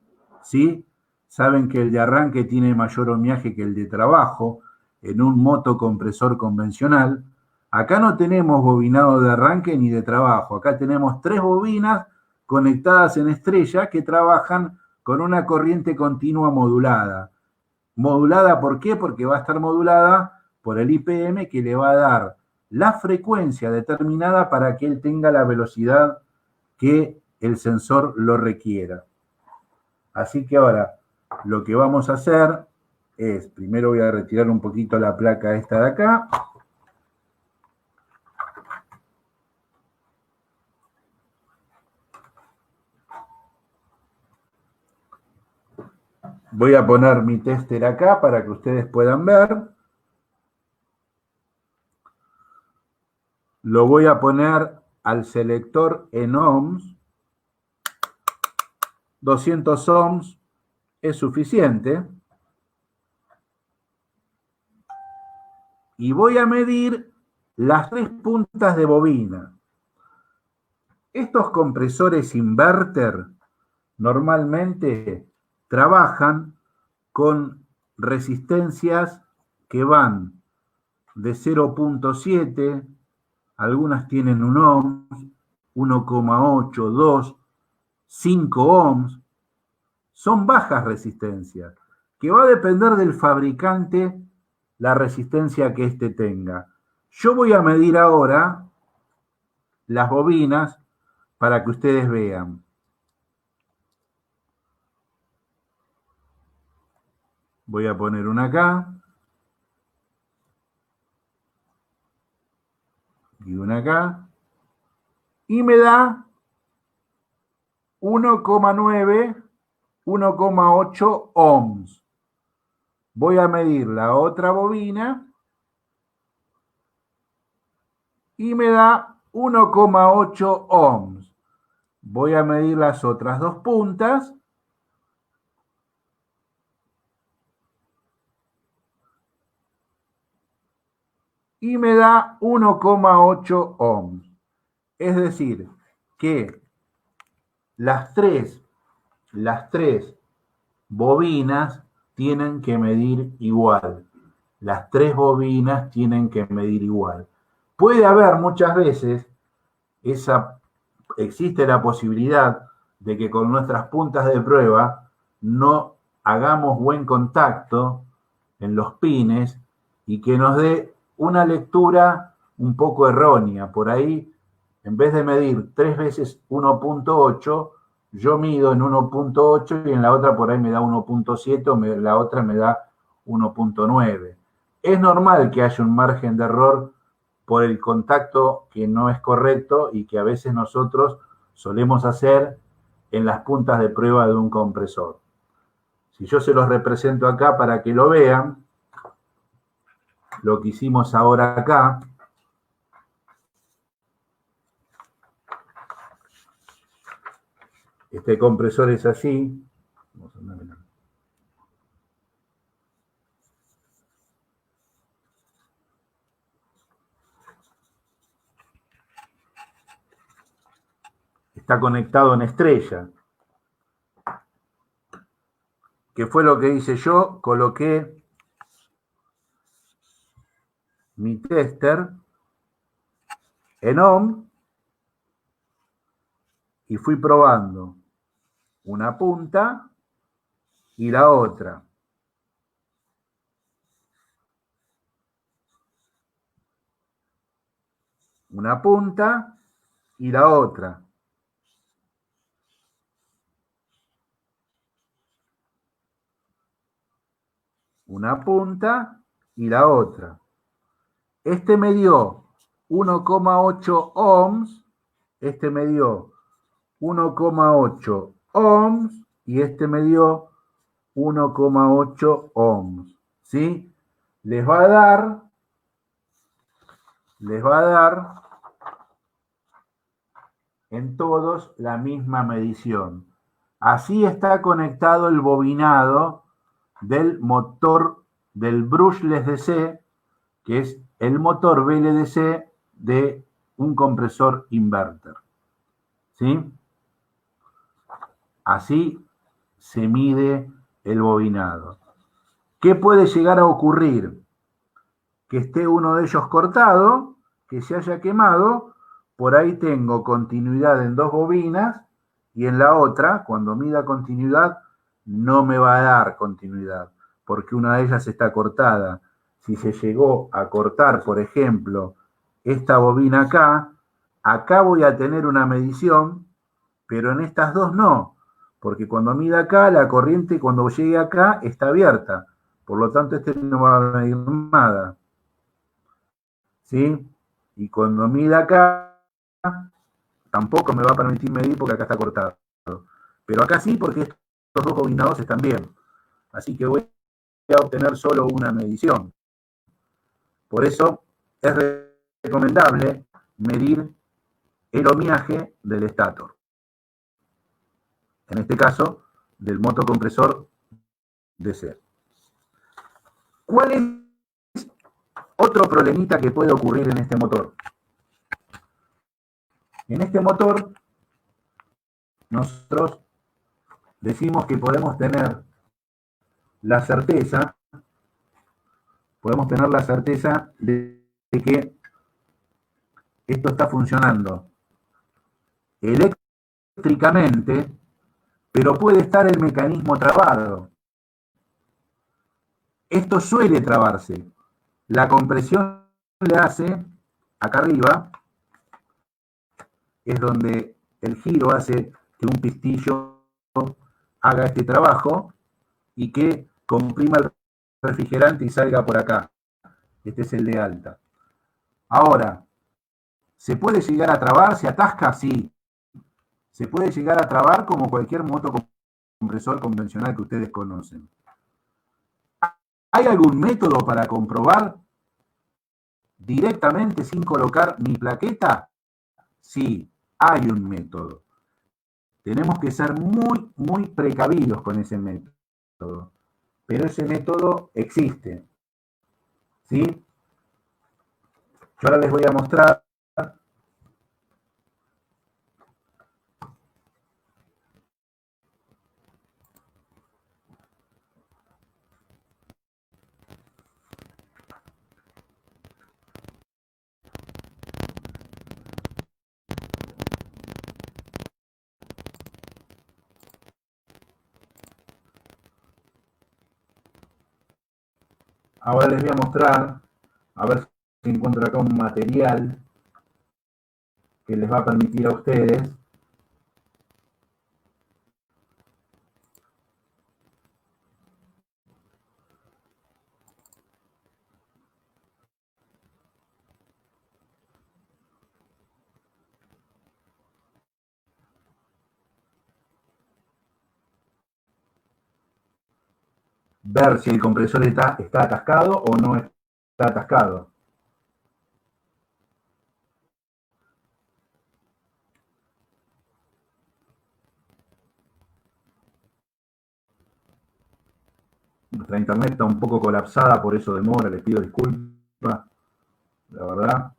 ¿sí? Saben que el de arranque tiene mayor ohmiaje que el de trabajo en un motocompresor convencional. Acá no tenemos bobinado de arranque ni de trabajo. Acá tenemos tres bobinas conectadas en estrella que trabajan con una corriente continua modulada. ¿Modulada por qué? Porque va a estar modulada por el IPM que le va a dar la frecuencia determinada para que él tenga la velocidad que el sensor lo requiera. Así que ahora lo que vamos a hacer es, primero voy a retirar un poquito la placa esta de acá. Voy a poner mi tester acá para que ustedes puedan ver. lo voy a poner al selector en ohms. 200 ohms es suficiente. Y voy a medir las 3 puntas de bobina. Estos compresores inverter normalmente trabajan con resistencias que van de 0.7, algunas tienen 1 ohm, 1,8, 2, 5 ohms. Son bajas resistencias, que va a depender del fabricante la resistencia que éste tenga. Yo voy a medir ahora las bobinas para que ustedes vean. Voy a poner una acá y una acá y me da 1,9, 1,8 ohms. Voy a medir la otra bobina y me da 1,8 ohms. Voy a medir las otras 2 puntas y me da 1,8 ohms. Es decir, que las tres bobinas tienen que medir igual. Las 3 bobinas tienen que medir igual. Puede haber muchas veces, existe la posibilidad de que con nuestras puntas de prueba no hagamos buen contacto en los pines y que nos dé una lectura un poco errónea. Por ahí, en vez de medir 3 veces 1.8, yo mido en 1.8 y en la otra por ahí me da 1.7 o la otra me da 1.9. Es normal que haya un margen de error por el contacto que no es correcto y que a veces nosotros solemos hacer en las puntas de prueba de un compresor. Si yo se los represento acá para que lo vean, lo que hicimos ahora acá, este compresor es así. Vamos a andar. Está conectado en estrella. ¿Qué fue lo que hice yo? Coloqué mi tester en ohm y fui probando una punta y la otra. Una punta y la otra. Una punta y la otra. Este me dio 1,8 ohms, este me dio 1,8 ohms y este me dio 1,8 ohms. ¿Sí? Les va a dar en todos la misma medición. Así está conectado el bobinado del motor del brushless DC, que es el motor VLDC de un compresor inverter. ¿Sí? Así se mide el bobinado. ¿Qué puede llegar a ocurrir? Que esté uno de ellos cortado, que se haya quemado, por ahí tengo continuidad en 2 bobinas y en la otra, cuando mida continuidad, no me va a dar continuidad, porque una de ellas está cortada. Si se llegó a cortar, por ejemplo, esta bobina acá voy a tener una medición, pero en estas 2 no, porque cuando mida acá, la corriente cuando llegue acá está abierta, por lo tanto este no va a medir nada. ¿Sí? Y cuando mida acá, tampoco me va a permitir medir porque acá está cortado. Pero acá sí, porque estos 2 bobinados están bien. Así que voy a obtener solo una medición. Por eso es recomendable medir el ohmiaje del estator. En este caso, del motocompresor DC. ¿Cuál es otro problemita que puede ocurrir en este motor? En este motor, nosotros decimos que podemos tener la certeza de que esto está funcionando eléctricamente, pero puede estar el mecanismo trabado. Esto suele trabarse. La compresión le hace, acá arriba, es donde el giro hace que un pistillo haga este trabajo y que comprima el refrigerante y salga por acá. Este es el de alta. Ahora, ¿se puede llegar a trabar? ¿Se atasca? Sí. Se puede llegar a trabar como cualquier motocompresor convencional que ustedes conocen. ¿Hay algún método para comprobar directamente sin colocar ni plaqueta? Sí, hay un método. Tenemos que ser muy, muy precavidos con ese método. Pero ese método existe. ¿Sí? Yo ahora les voy a mostrar. Ahora les voy a mostrar, a ver si encuentro acá un material que les va a permitir a ustedes ver si el compresor está atascado o no está atascado. Nuestra internet está un poco colapsada, por eso demora, les pido disculpas, la verdad.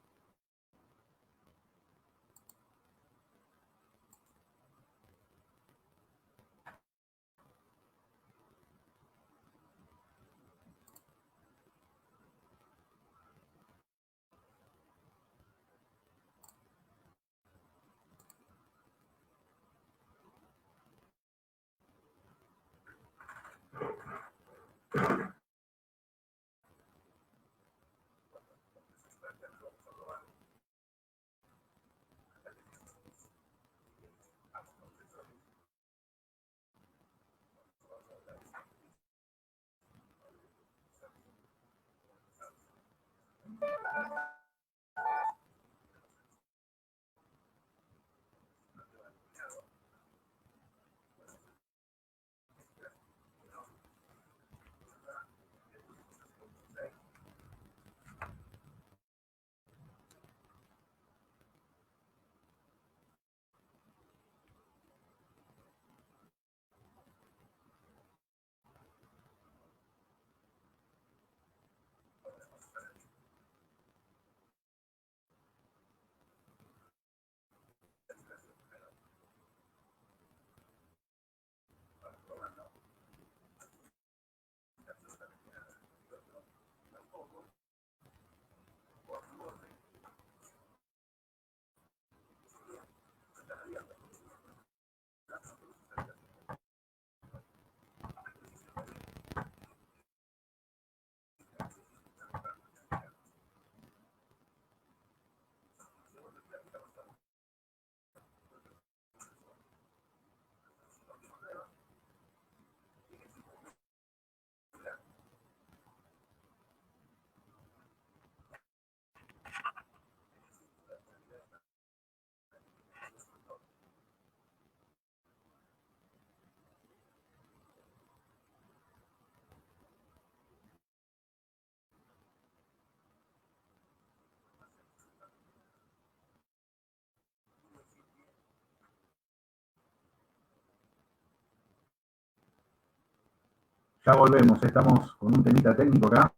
Ya volvemos, estamos con un temita técnico acá.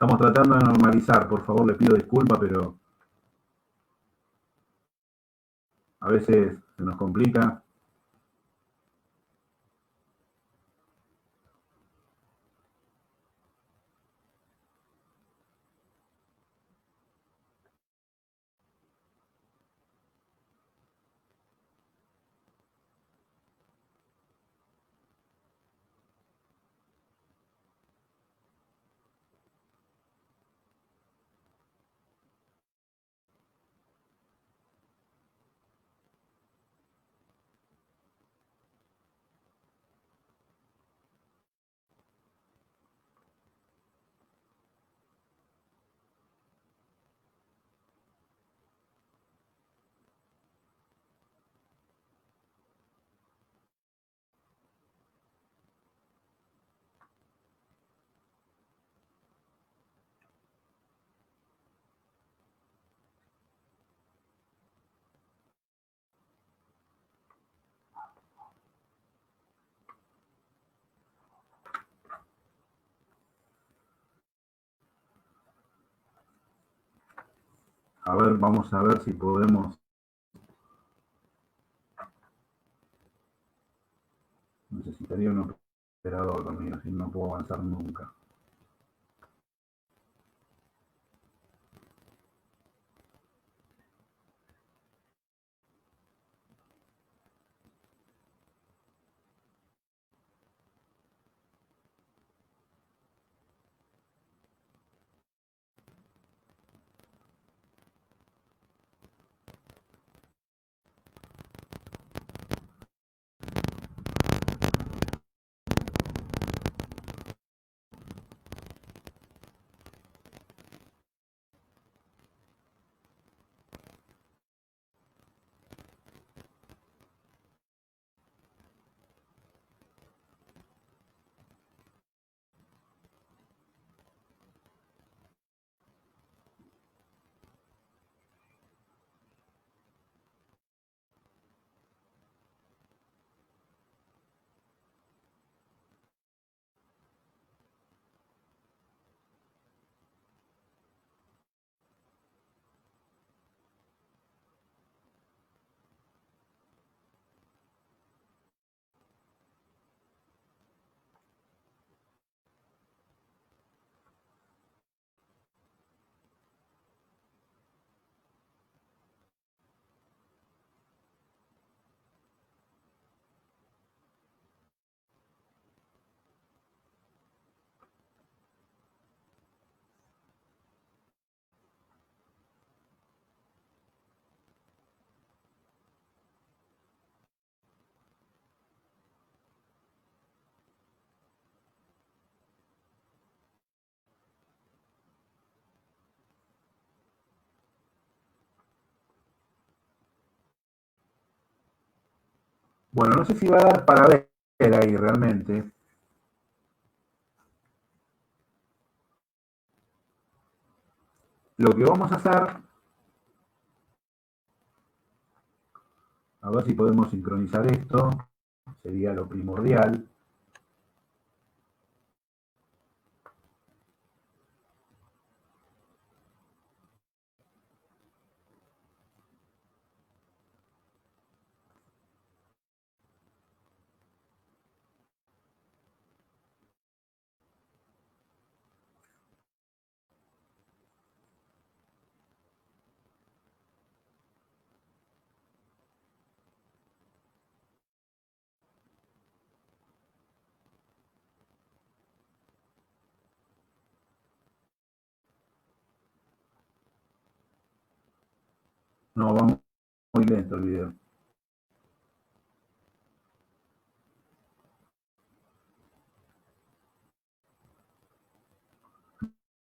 Estamos tratando de normalizar, por favor, le pido disculpas, pero a veces se nos complica. A ver, vamos a ver si podemos. Necesitaría un operador conmigo, si no puedo avanzar nunca. Bueno, no sé si va a dar para ver ahí realmente. Lo que vamos a hacer, a ver si podemos sincronizar esto, sería lo primordial. No, va muy lento el video.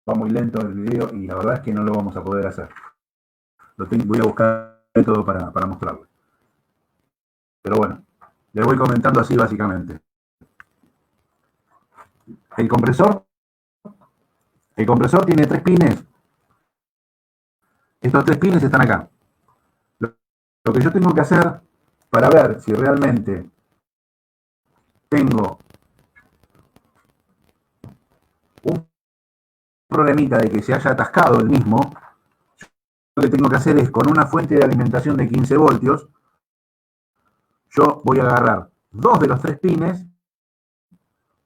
Va muy lento el video y la verdad es que no lo vamos a poder hacer. Voy a buscar método para mostrarlo. Pero bueno, les voy comentando así básicamente. El compresor tiene 3 pines. Estos 3 pines están acá. Lo que yo tengo que hacer para ver si realmente tengo un problemita de que se haya atascado el mismo, lo que tengo que hacer es con una fuente de alimentación de 15 voltios, yo voy a agarrar 2 de los 3 pines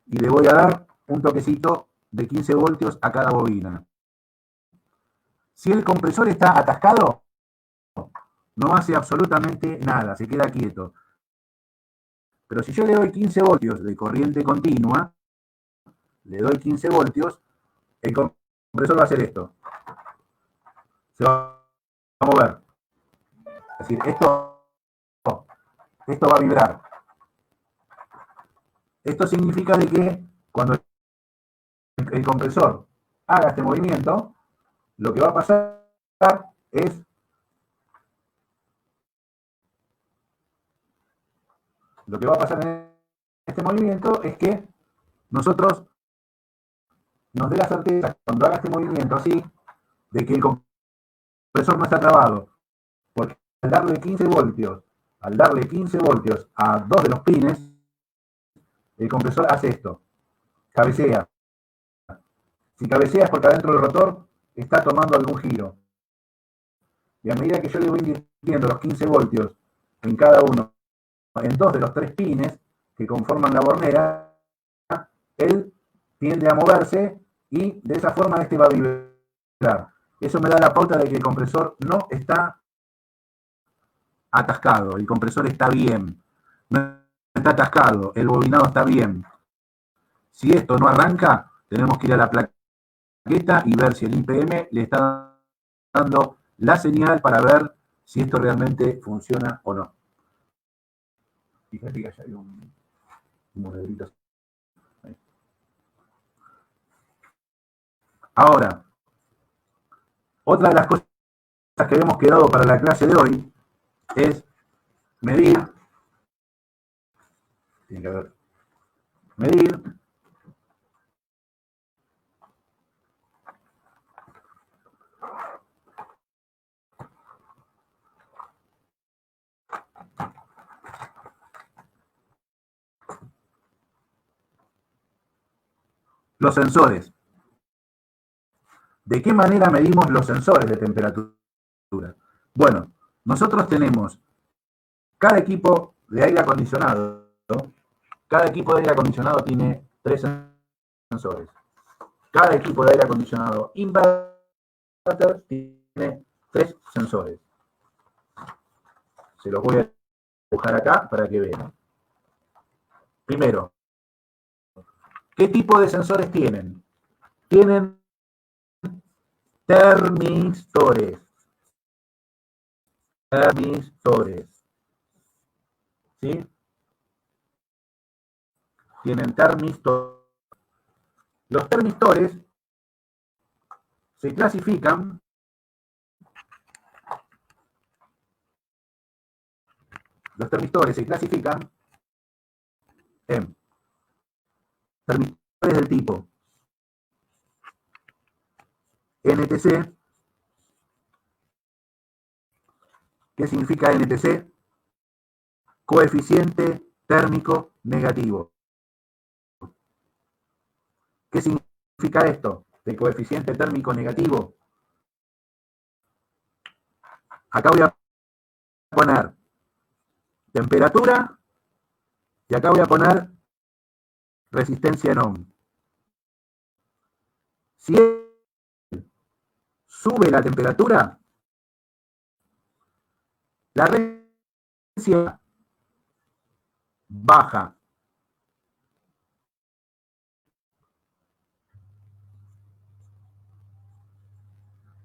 y le voy a dar un toquecito de 15 voltios a cada bobina. Si el compresor está atascado, no hace absolutamente nada, se queda quieto. Pero si yo le doy 15 voltios de corriente continua, le doy 15 voltios, el compresor va a hacer esto. Se va a mover. Es decir, esto va a vibrar. Esto significa de que cuando el compresor haga este movimiento, lo que va a pasar es en este movimiento es que nosotros nos dé la certeza cuando haga este movimiento así de que el compresor no está trabado, porque al darle 15 voltios a 2 de los pines, el compresor hace esto, cabecea. Si cabecea es porque adentro del rotor está tomando algún giro. Y a medida que yo le voy invirtiendo los 15 voltios en cada uno, en 2 de los 3 pines que conforman la bornera, él tiende a moverse y de esa forma este va a vibrar. Eso me da la pauta de que el compresor no está atascado, el compresor está bien, no está atascado, el bobinado está bien. Si esto no arranca, tenemos que ir a la plaqueta y ver si el IPM le está dando la señal para ver si esto realmente funciona o no. Fíjate que allá hay un modelito. Ahora, otra de las cosas que habíamos quedado para la clase de hoy es medir, tiene que haber, medir los sensores. ¿De qué manera medimos los sensores de temperatura? Bueno, nosotros tenemos cada equipo de aire acondicionado, ¿no? Cada equipo de aire acondicionado tiene 3 sensores. Cada equipo de aire acondicionado inverter tiene 3 sensores. Se los voy a dibujar acá para que vean. Primero, ¿qué tipo de sensores tienen? Tienen termistores. Termistores. ¿Sí? Tienen termistores. Los termistores se clasifican en termistores del tipo NTC. ¿Qué significa NTC? Coeficiente térmico negativo. ¿Qué significa esto de coeficiente térmico negativo? Acá voy a poner temperatura y acá voy a poner resistencia en ohm. Si sube la temperatura, la resistencia baja.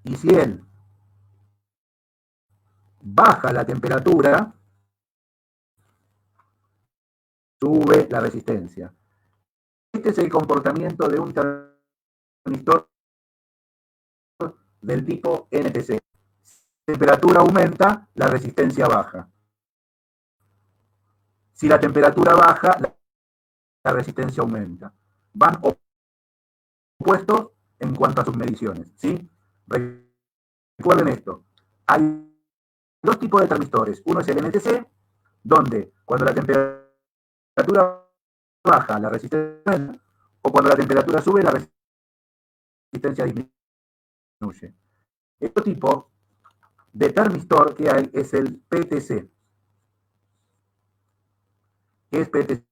Y si él baja la temperatura, sube la resistencia. Este es el comportamiento de un transistor del tipo NTC. Si la temperatura aumenta, la resistencia baja. Si la temperatura baja, la resistencia aumenta. Van opuestos en cuanto a sus mediciones, ¿sí? Recuerden esto. Hay dos tipos de transistores. Uno es el NTC, donde cuando la temperatura baja, la resistencia aumenta, o cuando la temperatura sube, la resistencia disminuye. El otro tipo de termistor que hay es el PTC. ¿Qué es PTC?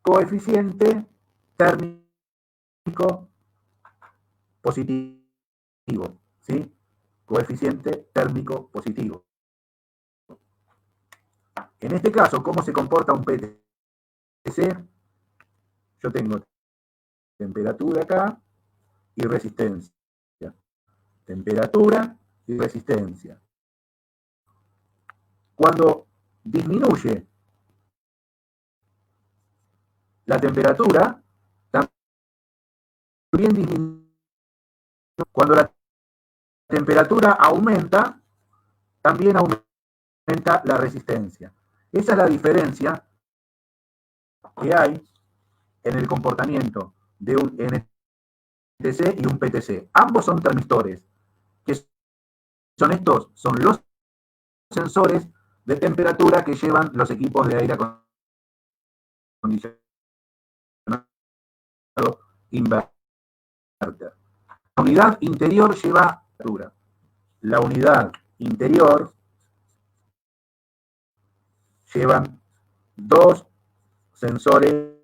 Coeficiente térmico positivo, ¿sí? Coeficiente térmico positivo. En este caso, ¿cómo se comporta un PTC? Yo tengo temperatura acá y resistencia. Temperatura y resistencia. Cuando disminuye la temperatura, también disminuye. Cuando la temperatura aumenta, también aumenta la resistencia. Esa es la diferencia que hay en el comportamiento de un NTC y un PTC. Ambos son termistores. ¿Qué son estos? Son los sensores de temperatura que llevan los equipos de aire acondicionado inverter. La unidad interior lleva temperatura. La unidad interior llevan dos sensores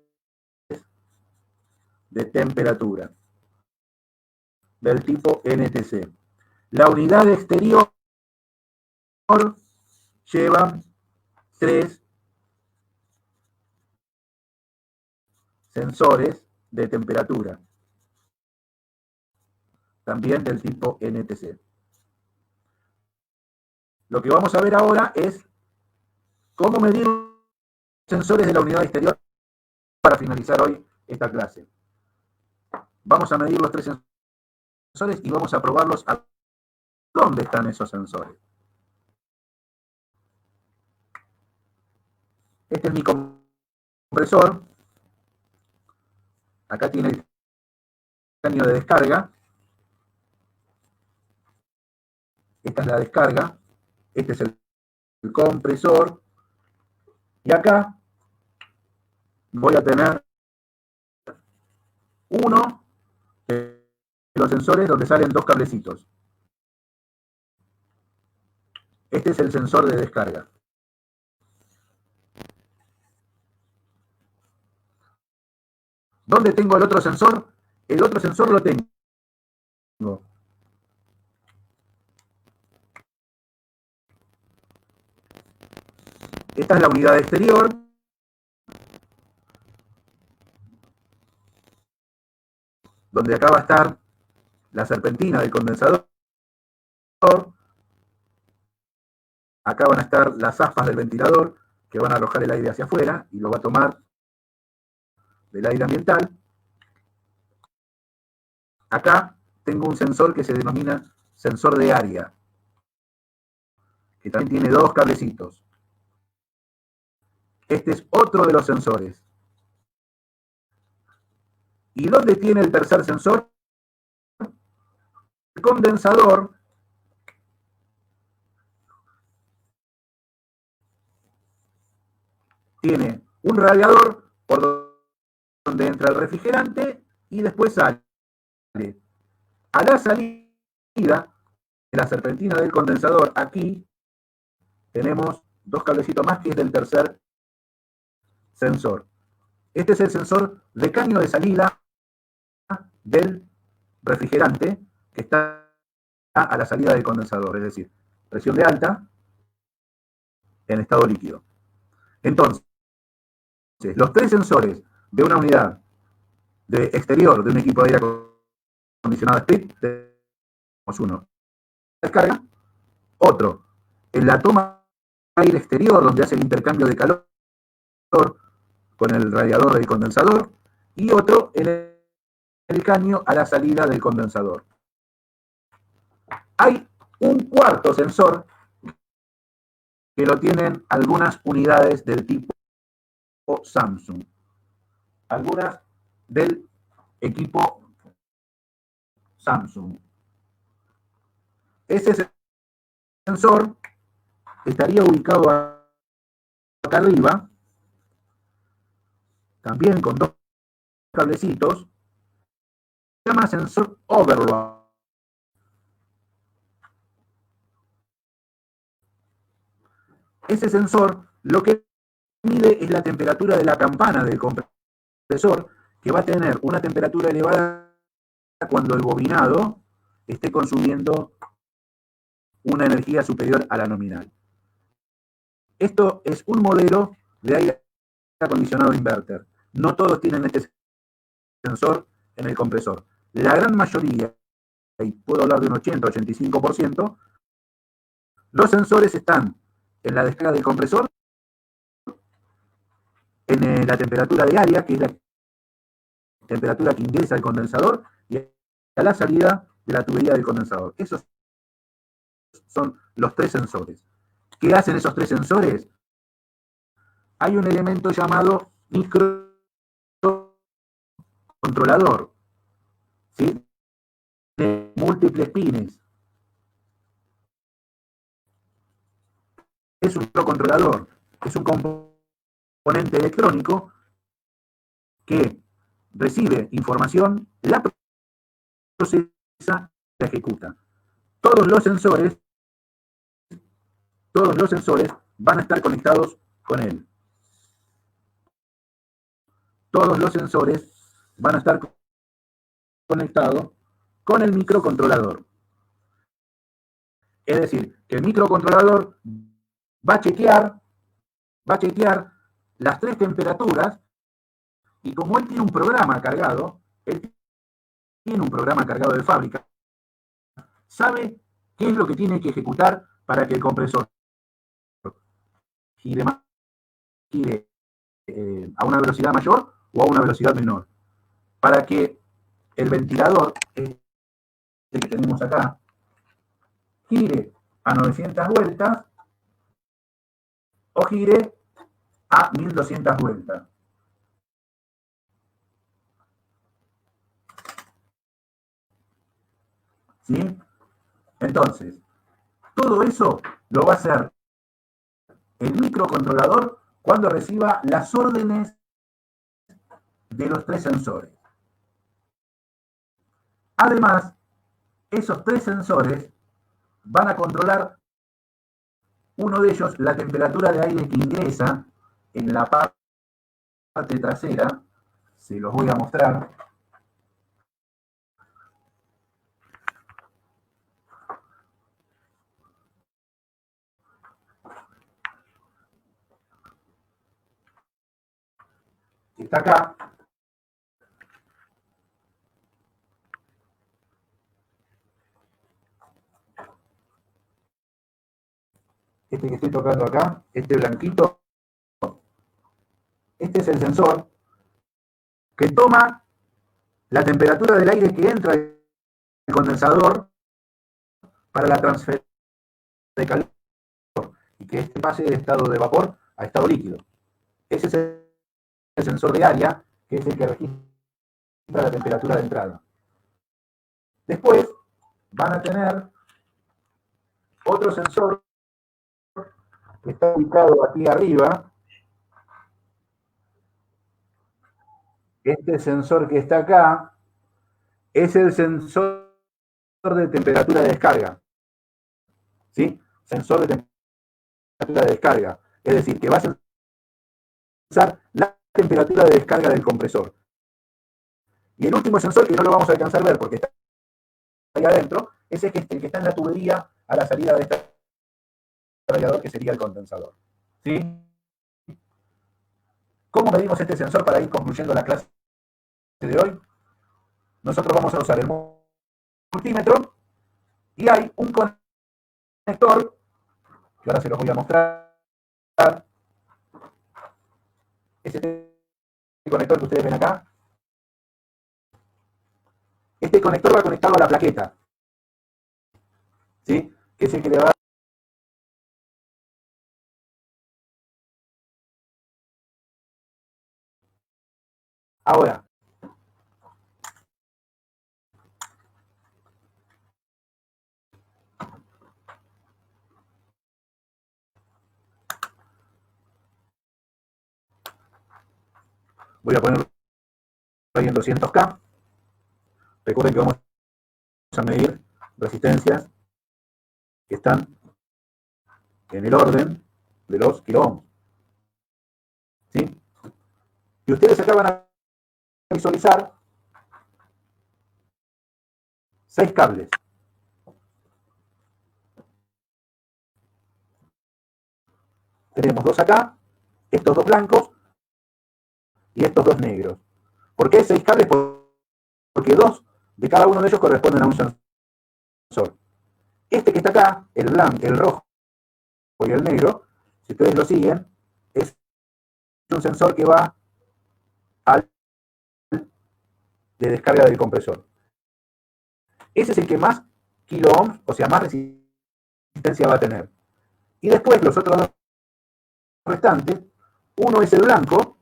de temperatura del tipo NTC. La unidad exterior lleva tres sensores de temperatura, también del tipo NTC. Lo que vamos a ver ahora es cómo medir los sensores de la unidad exterior para finalizar hoy esta clase. Vamos a medir los tres sensores y vamos a probarlos a dónde están esos sensores. Este es mi compresor. Acá tiene el caño de descarga. Esta es la descarga. Este es el compresor. Y acá voy a tener uno de los sensores donde salen dos cablecitos. Este es el sensor de descarga. ¿Dónde tengo el otro sensor? El otro sensor lo tengo. Esta es la unidad exterior. Donde acá va a estar la serpentina del condensador. Acá van a estar las aspas del ventilador que van a arrojar el aire hacia afuera y lo va a tomar del aire ambiental. Acá tengo un sensor que se denomina sensor de área, que también tiene dos cablecitos. Este es otro de los sensores. ¿Y dónde tiene el tercer sensor? El condensador tiene un radiador por donde entra el refrigerante y después sale. A la salida de la serpentina del condensador, aquí tenemos dos cablecitos más que es del tercer sensor. Este es el sensor de caño de salida del refrigerante que está a la salida del condensador, es decir, presión de alta en estado líquido. Entonces, los tres sensores de una unidad de exterior de un equipo de aire acondicionado split, tenemos uno descarga, Otro, en la toma de aire exterior, donde hace el intercambio de calor con el radiador del condensador, y otro en el caño a la salida del condensador. Hay un cuarto sensor que lo tienen algunas unidades del tipo Samsung, algunas del equipo Samsung. Ese sensor estaría ubicado acá arriba, también con dos cablecitos, se llama sensor overload. Ese sensor lo que mide es la temperatura de la campana del compresor, que va a tener una temperatura elevada cuando el bobinado esté consumiendo una energía superior a la nominal. Esto es un modelo de aire acondicionado inverter. No todos tienen este sensor en el compresor. La gran mayoría, y puedo hablar de un 80-85%, los sensores están en la descarga del compresor, en la temperatura de área, que es la temperatura que ingresa al condensador, y a la salida de la tubería del condensador. Esos son los tres sensores. ¿Qué hacen esos tres sensores? Hay un elemento llamado microcontrolador, ¿sí? De múltiples pines. Es un microcontrolador, es un componente electrónico que recibe información, la procesa, la ejecuta. Todos los sensores van a estar conectados con él. Todos los sensores van a estar conectados con el microcontrolador. Es decir, que el microcontrolador va a chequear las tres temperaturas, y como él tiene un programa cargado, de fábrica, sabe qué es lo que tiene que ejecutar para que el compresor gire a una velocidad mayor o a una velocidad menor. Para que el ventilador, que tenemos acá, gire a 900 vueltas o gire a 1200 vueltas. ¿Sí? Entonces, todo eso lo va a hacer el microcontrolador cuando reciba las órdenes de los tres sensores. Además, esos tres sensores van a controlar, uno de ellos, la temperatura de aire que ingresa en la parte trasera. Se los voy a mostrar. Está acá. Este que estoy tocando acá, este blanquito, este es el sensor que toma la temperatura del aire que entra al condensador para la transferencia de calor y que este pase de estado de vapor a estado líquido. Ese es el sensor de área, que es el que registra la temperatura de entrada. Después van a tener otro sensor que está ubicado aquí arriba. Este sensor que está acá es el sensor de temperatura de descarga. ¿Sí? Sensor de temperatura de descarga. Es decir, que va a sensar la temperatura de descarga del compresor. Y el último sensor, que no lo vamos a alcanzar a ver porque está ahí adentro, es el que está en la tubería a la salida de este radiador, que sería el condensador. ¿Sí? ¿Cómo medimos este sensor para ir concluyendo la clase de hoy? Nosotros vamos a usar el multímetro y hay un conector, que ahora se los voy a mostrar, es este conector que ustedes ven acá. Este conector va conectado a la plaqueta, ¿sí? Que es el que le va a dar. Ahora, voy a ponerlo ahí en 200K. Recuerden que vamos a medir resistencias que están en el orden de los kiloohms, ¿sí? Y ustedes acá van a visualizar 6 cables. Tenemos 2 acá, estos 2 blancos y estos 2 negros. ¿Por qué 6 cables? Porque 2 de cada uno de ellos corresponden a un sensor. Este que está acá, el blanco, el rojo y el negro, si ustedes lo siguen, es un sensor que va al de descarga del compresor. Ese es el que más kiloohms, o sea, más resistencia va a tener. Y después los otros dos restantes, uno es el blanco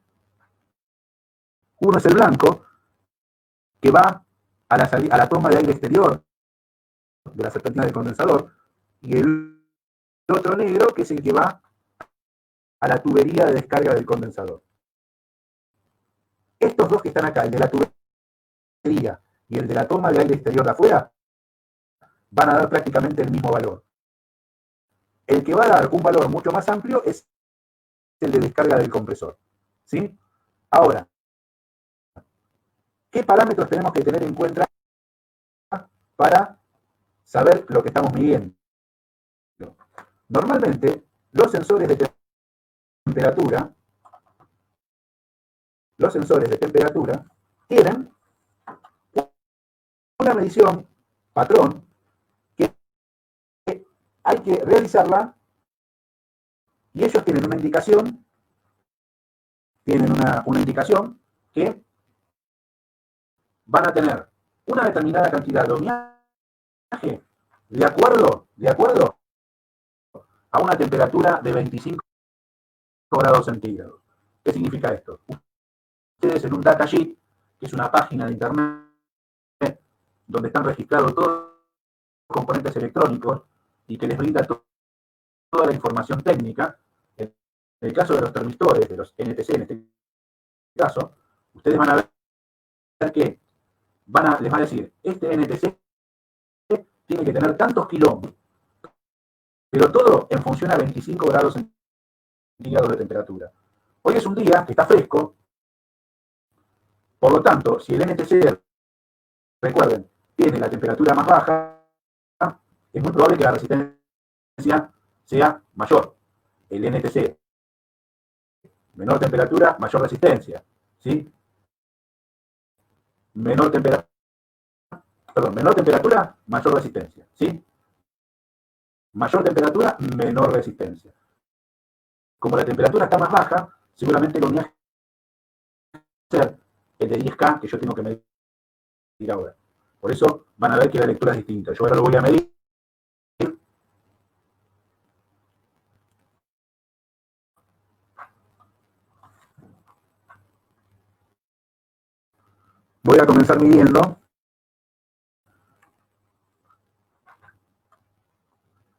que va a la toma de aire exterior de la serpentina del condensador, y el otro negro que es el que va a la tubería de descarga del condensador. Estos dos que están acá, el de la tubería y el de la toma de aire exterior de afuera, van a dar prácticamente el mismo valor. El que va a dar un valor mucho más amplio es el de descarga del compresor, ¿sí? Ahora, ¿qué parámetros tenemos que tener en cuenta para saber lo que estamos midiendo? Normalmente, los sensores de temperatura tienen una medición patrón que hay que realizarla, y ellos tienen una indicación, que van a tener una determinada cantidad de ohmiaje de acuerdo a una temperatura de 25 grados centígrados. ¿Qué significa esto? Ustedes en un datasheet, que es una página de internet donde están registrados todos los componentes electrónicos y que les brinda toda la información técnica, en el caso de los termistores, de los NTC en este caso, ustedes van a ver que les va a decir, este NTC tiene que tener tantos kiloohms, pero todo en función a 25 grados centígrados de temperatura. Hoy es un día que está fresco, por lo tanto, si el NTC, recuerden, tiene la temperatura más baja, es muy probable que la resistencia sea mayor. El NTC, menor temperatura, mayor resistencia, ¿sí? Menor temperatura, mayor resistencia, ¿sí? Mayor temperatura, menor resistencia. Como la temperatura está más baja, seguramente el ohmiaje va a ser el de 10K que yo tengo que medir ahora. Por eso van a ver que la lectura es distinta. Yo ahora lo voy a medir. Voy a comenzar midiendo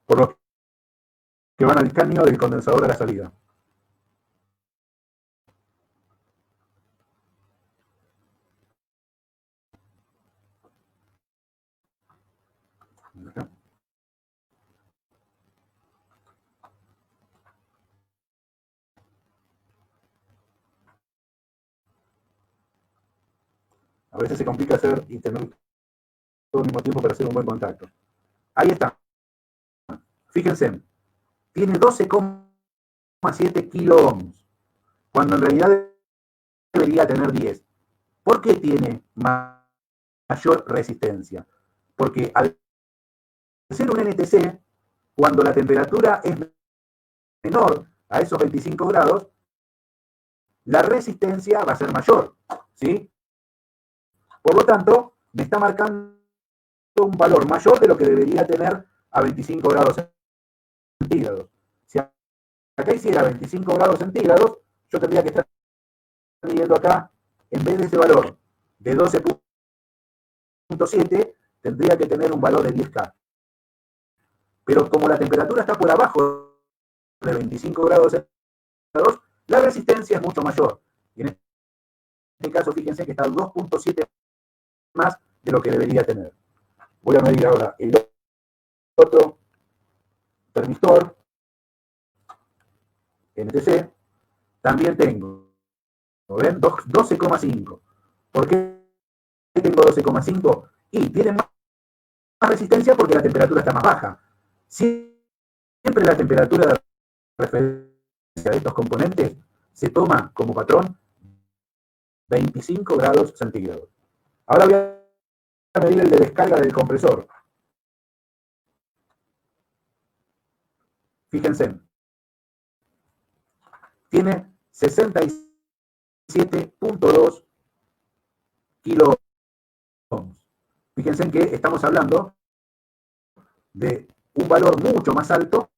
por los que van al caño del condensador a la salida. A veces se complica hacer y tener todo al mismo tiempo para hacer un buen contacto. Ahí está. Fíjense, tiene 12,7 kiloohms, cuando en realidad debería tener 10. ¿Por qué tiene mayor resistencia? Porque al ser un NTC, cuando la temperatura es menor a esos 25 grados, la resistencia va a ser mayor, ¿sí? Por lo tanto, me está marcando un valor mayor de lo que debería tener a 25 grados centígrados. Si acá hiciera 25 grados centígrados, yo tendría que estar midiendo acá, en vez de ese valor de 12.7, tendría que tener un valor de 10K. Pero como la temperatura está por abajo de 25 grados centígrados, la resistencia es mucho mayor. Y en este caso, fíjense que está 2.7 más de lo que debería tener. Voy a medir ahora el otro termistor, NTC. También tengo, ¿ven? 12,5. ¿Por qué tengo 12,5? Y tiene más resistencia porque la temperatura está más baja. Siempre la temperatura de referencia de estos componentes se toma como patrón 25 grados centígrados. Ahora voy a medir el de descarga del compresor. Fíjense, tiene 67.2 kilo ohms. Fíjense que estamos hablando de un valor mucho más alto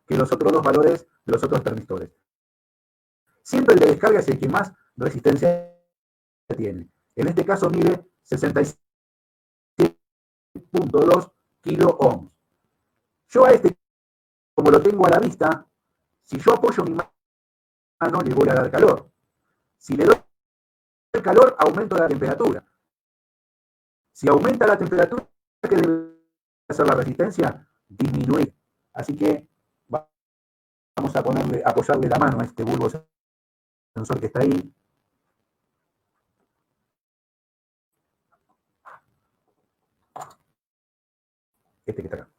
que los otros dos valores de los otros termistores. Siempre el de descarga es el que más resistencia tiene. En este caso mide 67.2 kilo ohms. Yo a este, como lo tengo a la vista, si yo apoyo mi mano, le voy a dar calor. Si le doy el calor, aumento la temperatura. Si aumenta la temperatura, ¿qué debe hacer la resistencia? Disminuir. Así que vamos a apoyarle la mano a este bulbo sensor que está ahí. Este que está acá.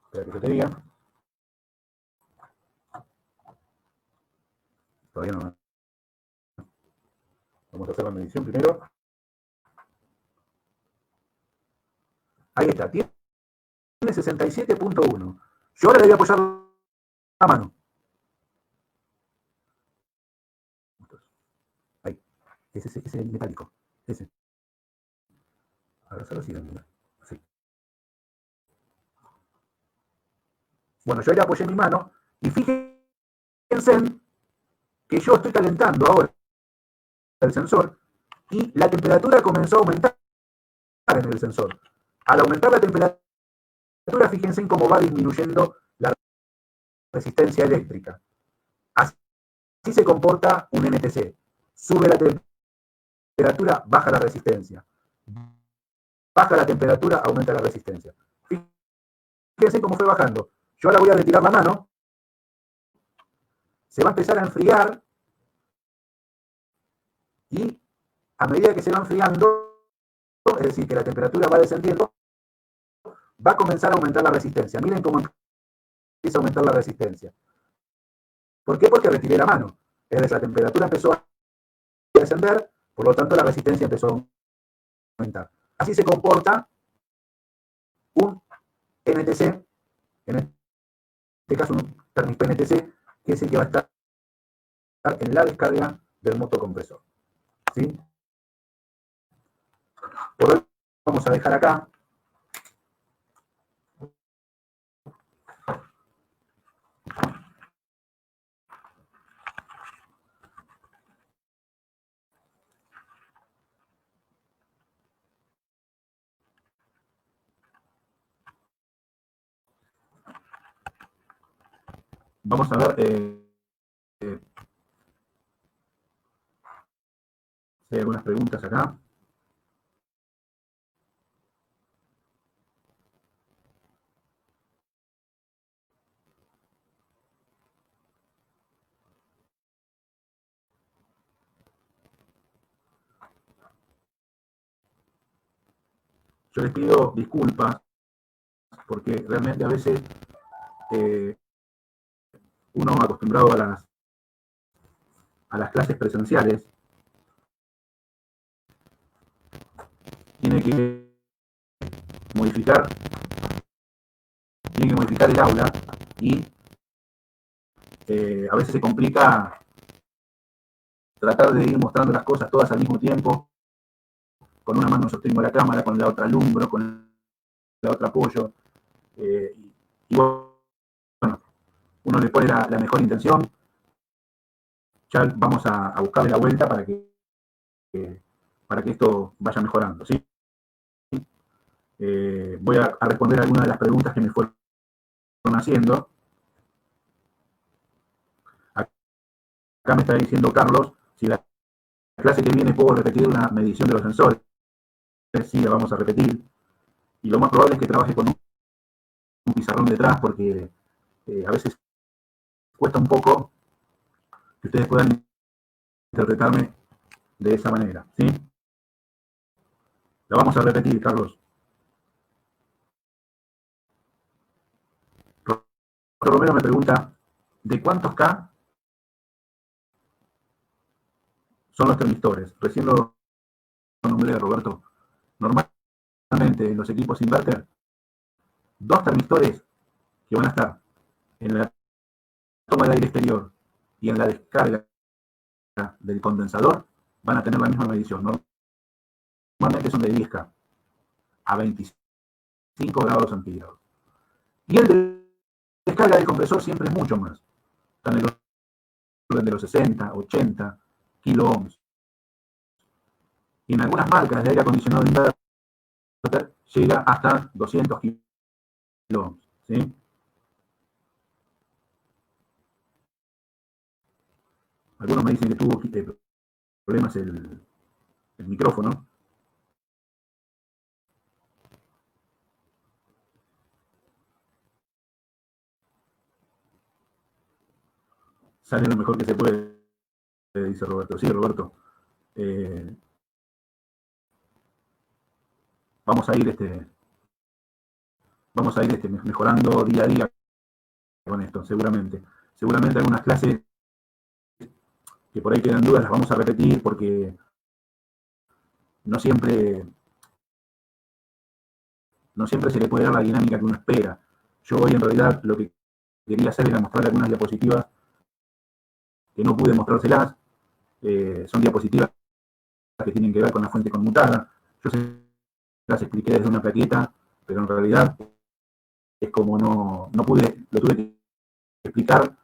Espera que yo te diga. Todavía no. Vamos a hacer la medición primero. Ahí está. Tiene 67.1. Yo ahora le voy a apoyar la mano. Ahí. Ese metálico. Ese. Ahora solo así. Así. Bueno, yo le apoyé mi mano y fíjense que yo estoy calentando ahora el sensor y la temperatura comenzó a aumentar en el sensor. Al aumentar la temperatura, fíjense en cómo va disminuyendo la resistencia eléctrica. Así se comporta un NTC. Sube la temperatura, baja la resistencia. Baja la temperatura, aumenta la resistencia. Fíjense cómo fue bajando. Yo ahora voy a retirar la mano. Se va a empezar a enfriar. Y a medida que se va enfriando, es decir, que la temperatura va descendiendo, va a comenzar a aumentar la resistencia. Miren cómo empieza a aumentar la resistencia. ¿Por qué? Porque retiré la mano. Es decir, la temperatura empezó a descender, por lo tanto la resistencia empezó a aumentar. Así se comporta un NTC, en este caso un termistor NTC, que es el que va a estar en la descarga del motocompresor. ¿Sí? Por hoy vamos a dejar acá. Vamos a ver si hay algunas preguntas acá. Yo les pido disculpas porque realmente a veces uno acostumbrado a las clases presenciales tiene que modificar tienen que modificar el aula y a veces se complica tratar de ir mostrando las cosas todas al mismo tiempo. Con una mano sostengo la cámara, con la otra alumbro, con la otra apoyo. Y bueno, uno le pone la mejor intención. Ya vamos a buscarle la vuelta para que esto vaya mejorando, ¿sí? Voy a responder algunas de las preguntas que me fueron haciendo. Acá me está diciendo Carlos, si la clase que viene puedo repetir una medición de los sensores. Sí, la vamos a repetir. Y lo más probable es que trabaje con un pizarrón detrás, porque a veces cuesta un poco que ustedes puedan interpretarme de esa manera, ¿sí? La vamos a repetir, Carlos. Romero me pregunta, ¿de cuántos K son los termistores? Recién lo nombré, Roberto. Normalmente en los equipos inverter, 2 termistores que van a estar en la toma de aire exterior y en la descarga del condensador van a tener la misma medición. Normalmente son de 10K a 25 grados centígrados. Y el de descarga del compresor siempre es mucho más. Están en el orden de los 60, 80 kilo ohms. Y en algunas marcas de aire acondicionado de inverter llega hasta 200 kilo ohms, ¿sí? Algunos me dicen que tuvo problemas el micrófono. Sale lo mejor que se puede, dice Roberto. Sí, Roberto. Vamos a ir mejorando día a día con esto, seguramente. Seguramente algunas clases que por ahí quedan dudas las vamos a repetir porque no siempre se le puede dar la dinámica que uno espera. Yo hoy en realidad lo que quería hacer era mostrar algunas diapositivas que no pude mostrárselas. Son diapositivas que tienen que ver con la fuente conmutada. Yo las expliqué desde una plaqueta, pero en realidad es como no pude, lo tuve que explicar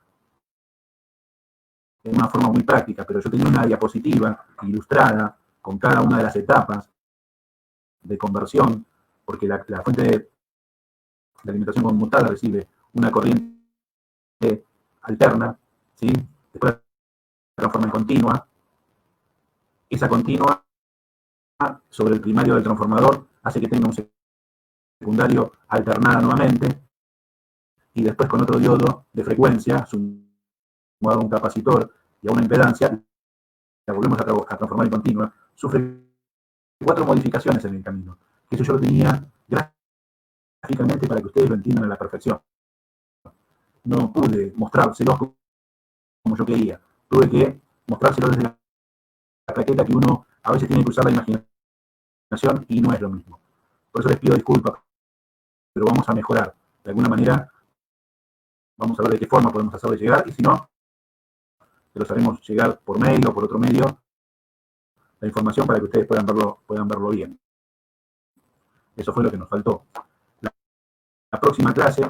de una forma muy práctica, pero yo tenía una diapositiva ilustrada con cada una de las etapas de conversión, porque la fuente de alimentación conmutada recibe una corriente alterna, ¿sí? Después la transforma en continua. Esa continua sobre el primario del transformador hace que tenga un secundario alternada nuevamente, y después con otro diodo de frecuencia, sumado a un capacitor y a una impedancia, la volvemos a transformar en continua. Sufre 4 modificaciones en el camino. Eso yo lo tenía gráficamente para que ustedes lo entiendan a la perfección. No pude mostrárselos como yo quería. Tuve que mostrárselos desde la plaqueta, que uno a veces tiene que usar la imaginación y no es lo mismo. Por eso les pido disculpas, pero vamos a mejorar. De alguna manera, vamos a ver de qué forma podemos hacerle llegar, y si no, se los haremos llegar por mail o por otro medio la información para que ustedes puedan verlo bien. Eso fue lo que nos faltó. La próxima clase,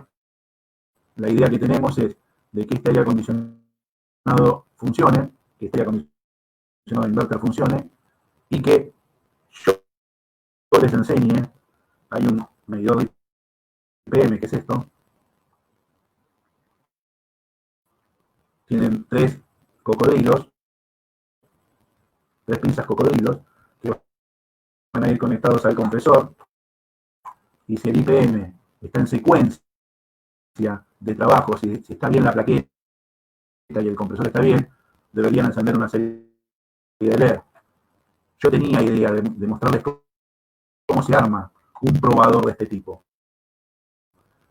la idea que tenemos es de que este aire acondicionado funcione, que este aire acondicionado inverter funcione, y que yo les enseñe. Hay un medidor de IPM, que es esto. Tienen 3 cocodrilos, 3 pinzas cocodrilos, que van a ir conectados al compresor, y si el IPM está en secuencia de trabajo, si está bien la plaqueta y el compresor está bien, deberían encender una serie de LED. Yo tenía idea de mostrarles cómo se arma un probador de este tipo.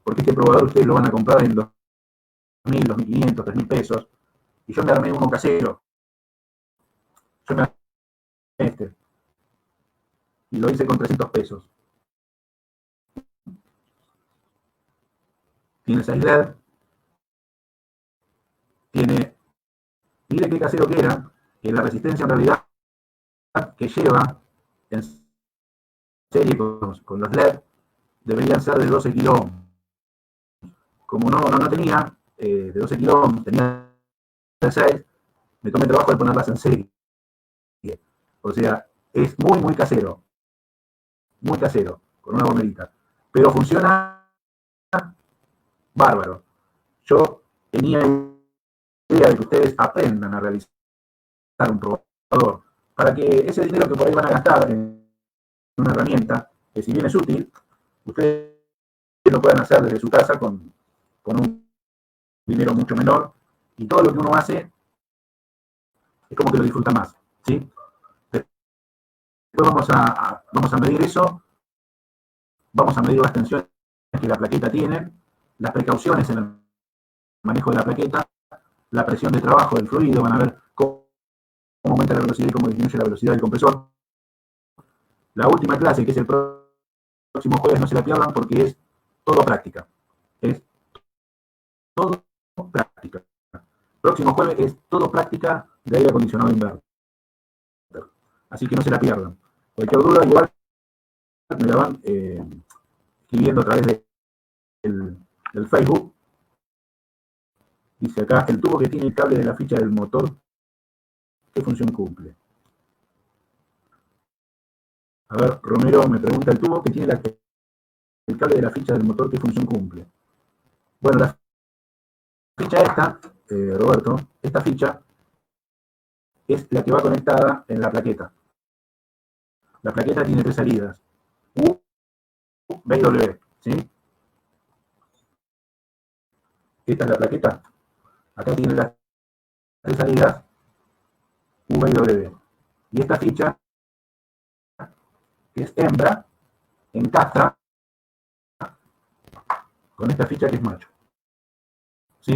Porque este probador ustedes lo van a comprar en 2.000, 2.500, 3.000 pesos. Y yo me armé uno casero. Yo me armé este. Y lo hice con 300 pesos. tiene 6 LED, tiene, mire qué casero que era, que la resistencia en realidad que lleva en serie con los LED deberían ser de 12 kilo ohms. Como no tenía de 12 kilo ohms, tenía de 6, me tomé el trabajo de ponerlas en serie. O sea, es muy casero, con una bomberita. Pero funciona bárbaro. Yo tenía idea de que ustedes aprendan a realizar un probador para que ese dinero que por ahí van a gastar en una herramienta, que si bien es útil, ustedes lo puedan hacer desde su casa con un dinero mucho menor, y todo lo que uno hace es como que lo disfruta más, ¿sí? Después vamos a medir eso, vamos a medir las tensiones que la plaqueta tiene, las precauciones en el manejo de la plaqueta, la presión de trabajo del fluido, van a ver cómo aumenta la velocidad y cómo disminuye la velocidad del compresor. La última clase, que es el próximo jueves, no se la pierdan porque es todo práctica. Es todo práctica. Próximo jueves es todo práctica de aire acondicionado inverter. Así que no se la pierdan. Cualquier duda, igual me la van escribiendo a través del Facebook. Dice acá, el tubo que tiene el cable de la ficha del motor, ¿qué función cumple? A ver, Romero me pregunta, el tubo que tiene el cable de la ficha del motor, ¿qué función cumple? Bueno, la ficha esta, Roberto, esta ficha es la que va conectada en la plaqueta. La plaqueta tiene 3 salidas, U, B y W, ¿sí? Esta es la plaqueta. Acá tiene las 3 salidas, U, B y W. Y esta ficha, que es hembra, encaja con esta ficha que es macho. ¿Sí?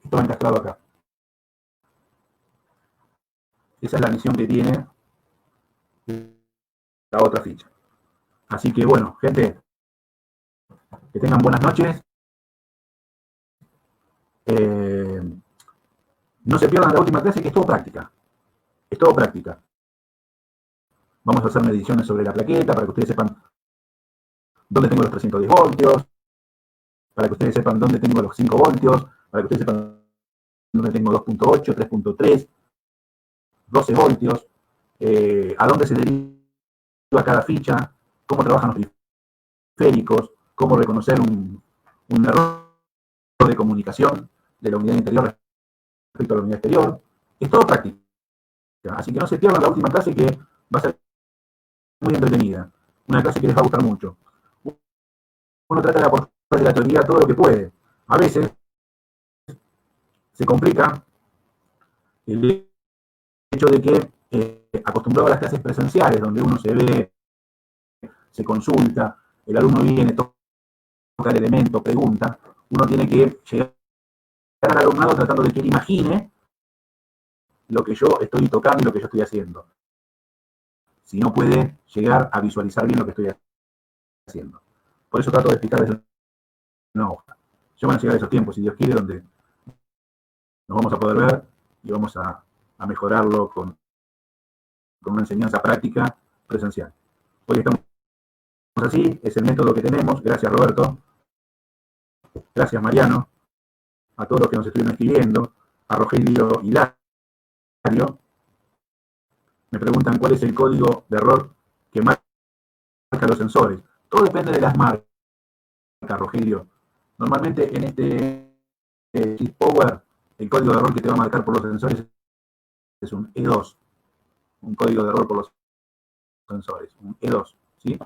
Esto va encajado acá. Esa es la misión que tiene la otra ficha. Así que bueno, gente, que tengan buenas noches. No se pierdan la última clase, que es todo práctica. Es todo práctica. Vamos a hacer mediciones sobre la plaqueta para que ustedes sepan dónde tengo los 310 voltios, para que ustedes sepan dónde tengo los 5 voltios, para que ustedes sepan dónde tengo 2.8, 3.3, 12 voltios, a dónde se deriva cada ficha, cómo trabajan los periféricos, cómo reconocer un error de comunicación de la unidad interior respecto a la unidad exterior. Es todo práctica. Así que no se pierdan la última clase, que va a ser muy entretenida. Una clase que les va a gustar mucho. Uno trata de aportar de la teoría todo lo que puede. A veces se complica el hecho de que, acostumbrado a las clases presenciales, donde uno se ve, se consulta, el alumno viene, toca el elemento, pregunta, uno tiene que llegar al alumnado tratando de que él imagine lo que yo estoy tocando y lo que yo estoy haciendo. Si no puede llegar a visualizar bien lo que estoy haciendo. Por eso trato de explicarles una hoja. Ya van a llegar esos tiempos, si Dios quiere, donde nos vamos a poder ver y vamos a mejorarlo con una enseñanza práctica presencial. Hoy estamos así, es el método que tenemos. Gracias, Roberto. Gracias, Mariano. A todos los que nos estuvieron escribiendo. A Rogelio Hilario. Me preguntan cuál es el código de error que marca los sensores. Todo depende de las marcas, Rogelio. Normalmente en este Chip Power, el código de error que te va a marcar por los sensores es un E2. Un código de error por los sensores, un E2. ¿Sí?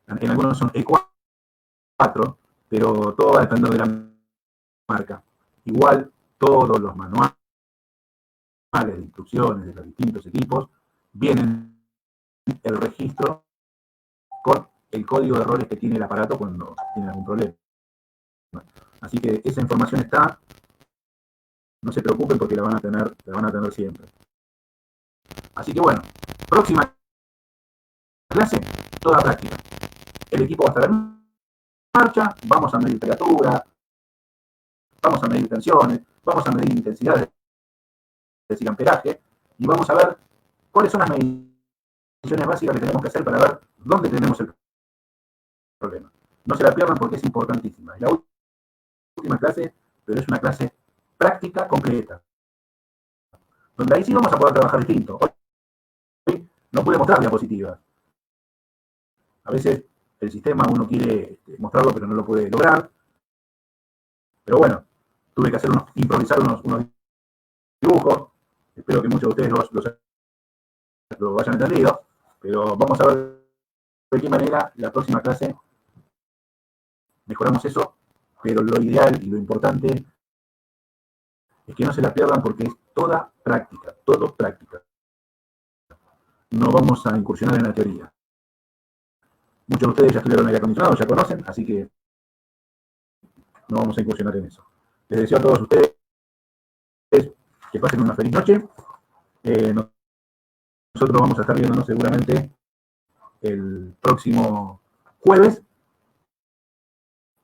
En algunos son E4, pero todo va a depender de la marca. Igual, todos los manuales de instrucciones de los distintos equipos vienen el registro con el código de errores que tiene el aparato cuando tiene algún problema. Así que esa información está, no se preocupen porque la van a tener siempre. Así que bueno, próxima clase, toda práctica. El equipo va a estar en marcha, vamos a medir temperatura, vamos a medir tensiones, vamos a medir intensidades del amperaje y vamos a ver cuáles son las mediciones básicas que tenemos que hacer para ver dónde tenemos el problema. No se la pierdan porque es importantísima. Es la última clase, pero es una clase práctica completa, donde ahí sí vamos a poder trabajar distinto. Hoy no pude mostrar diapositivas. A veces el sistema uno quiere mostrarlo, pero no lo puede lograr. Pero bueno, tuve que improvisar unos dibujos. Espero que muchos de ustedes lo hayan entendido. Pero vamos a ver de qué manera la próxima clase mejoramos eso. Pero lo ideal y lo importante es que no se la pierdan porque es toda práctica, todo práctica. No vamos a incursionar en la teoría. Muchos de ustedes ya estudiaron aire acondicionado, ya conocen, así que no vamos a incursionar en eso. Les deseo a todos ustedes que pasen una feliz noche. Nosotros vamos a estar viéndonos seguramente el próximo jueves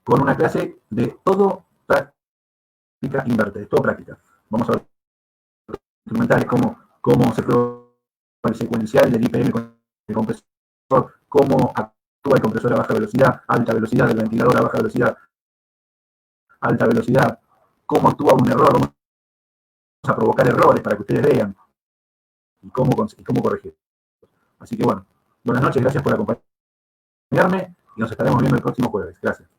con una clase de todo práctica invertida, todo práctica. Vamos a ver instrumentales, cómo se prueba el secuencial del IPM con el compresor, cómo actúa el compresor a baja velocidad, alta velocidad, el ventilador a baja velocidad, alta velocidad, cómo actúa un error, vamos a provocar errores para que ustedes vean y cómo corregir. Así que bueno, buenas noches, gracias por acompañarme y nos estaremos viendo el próximo jueves. Gracias.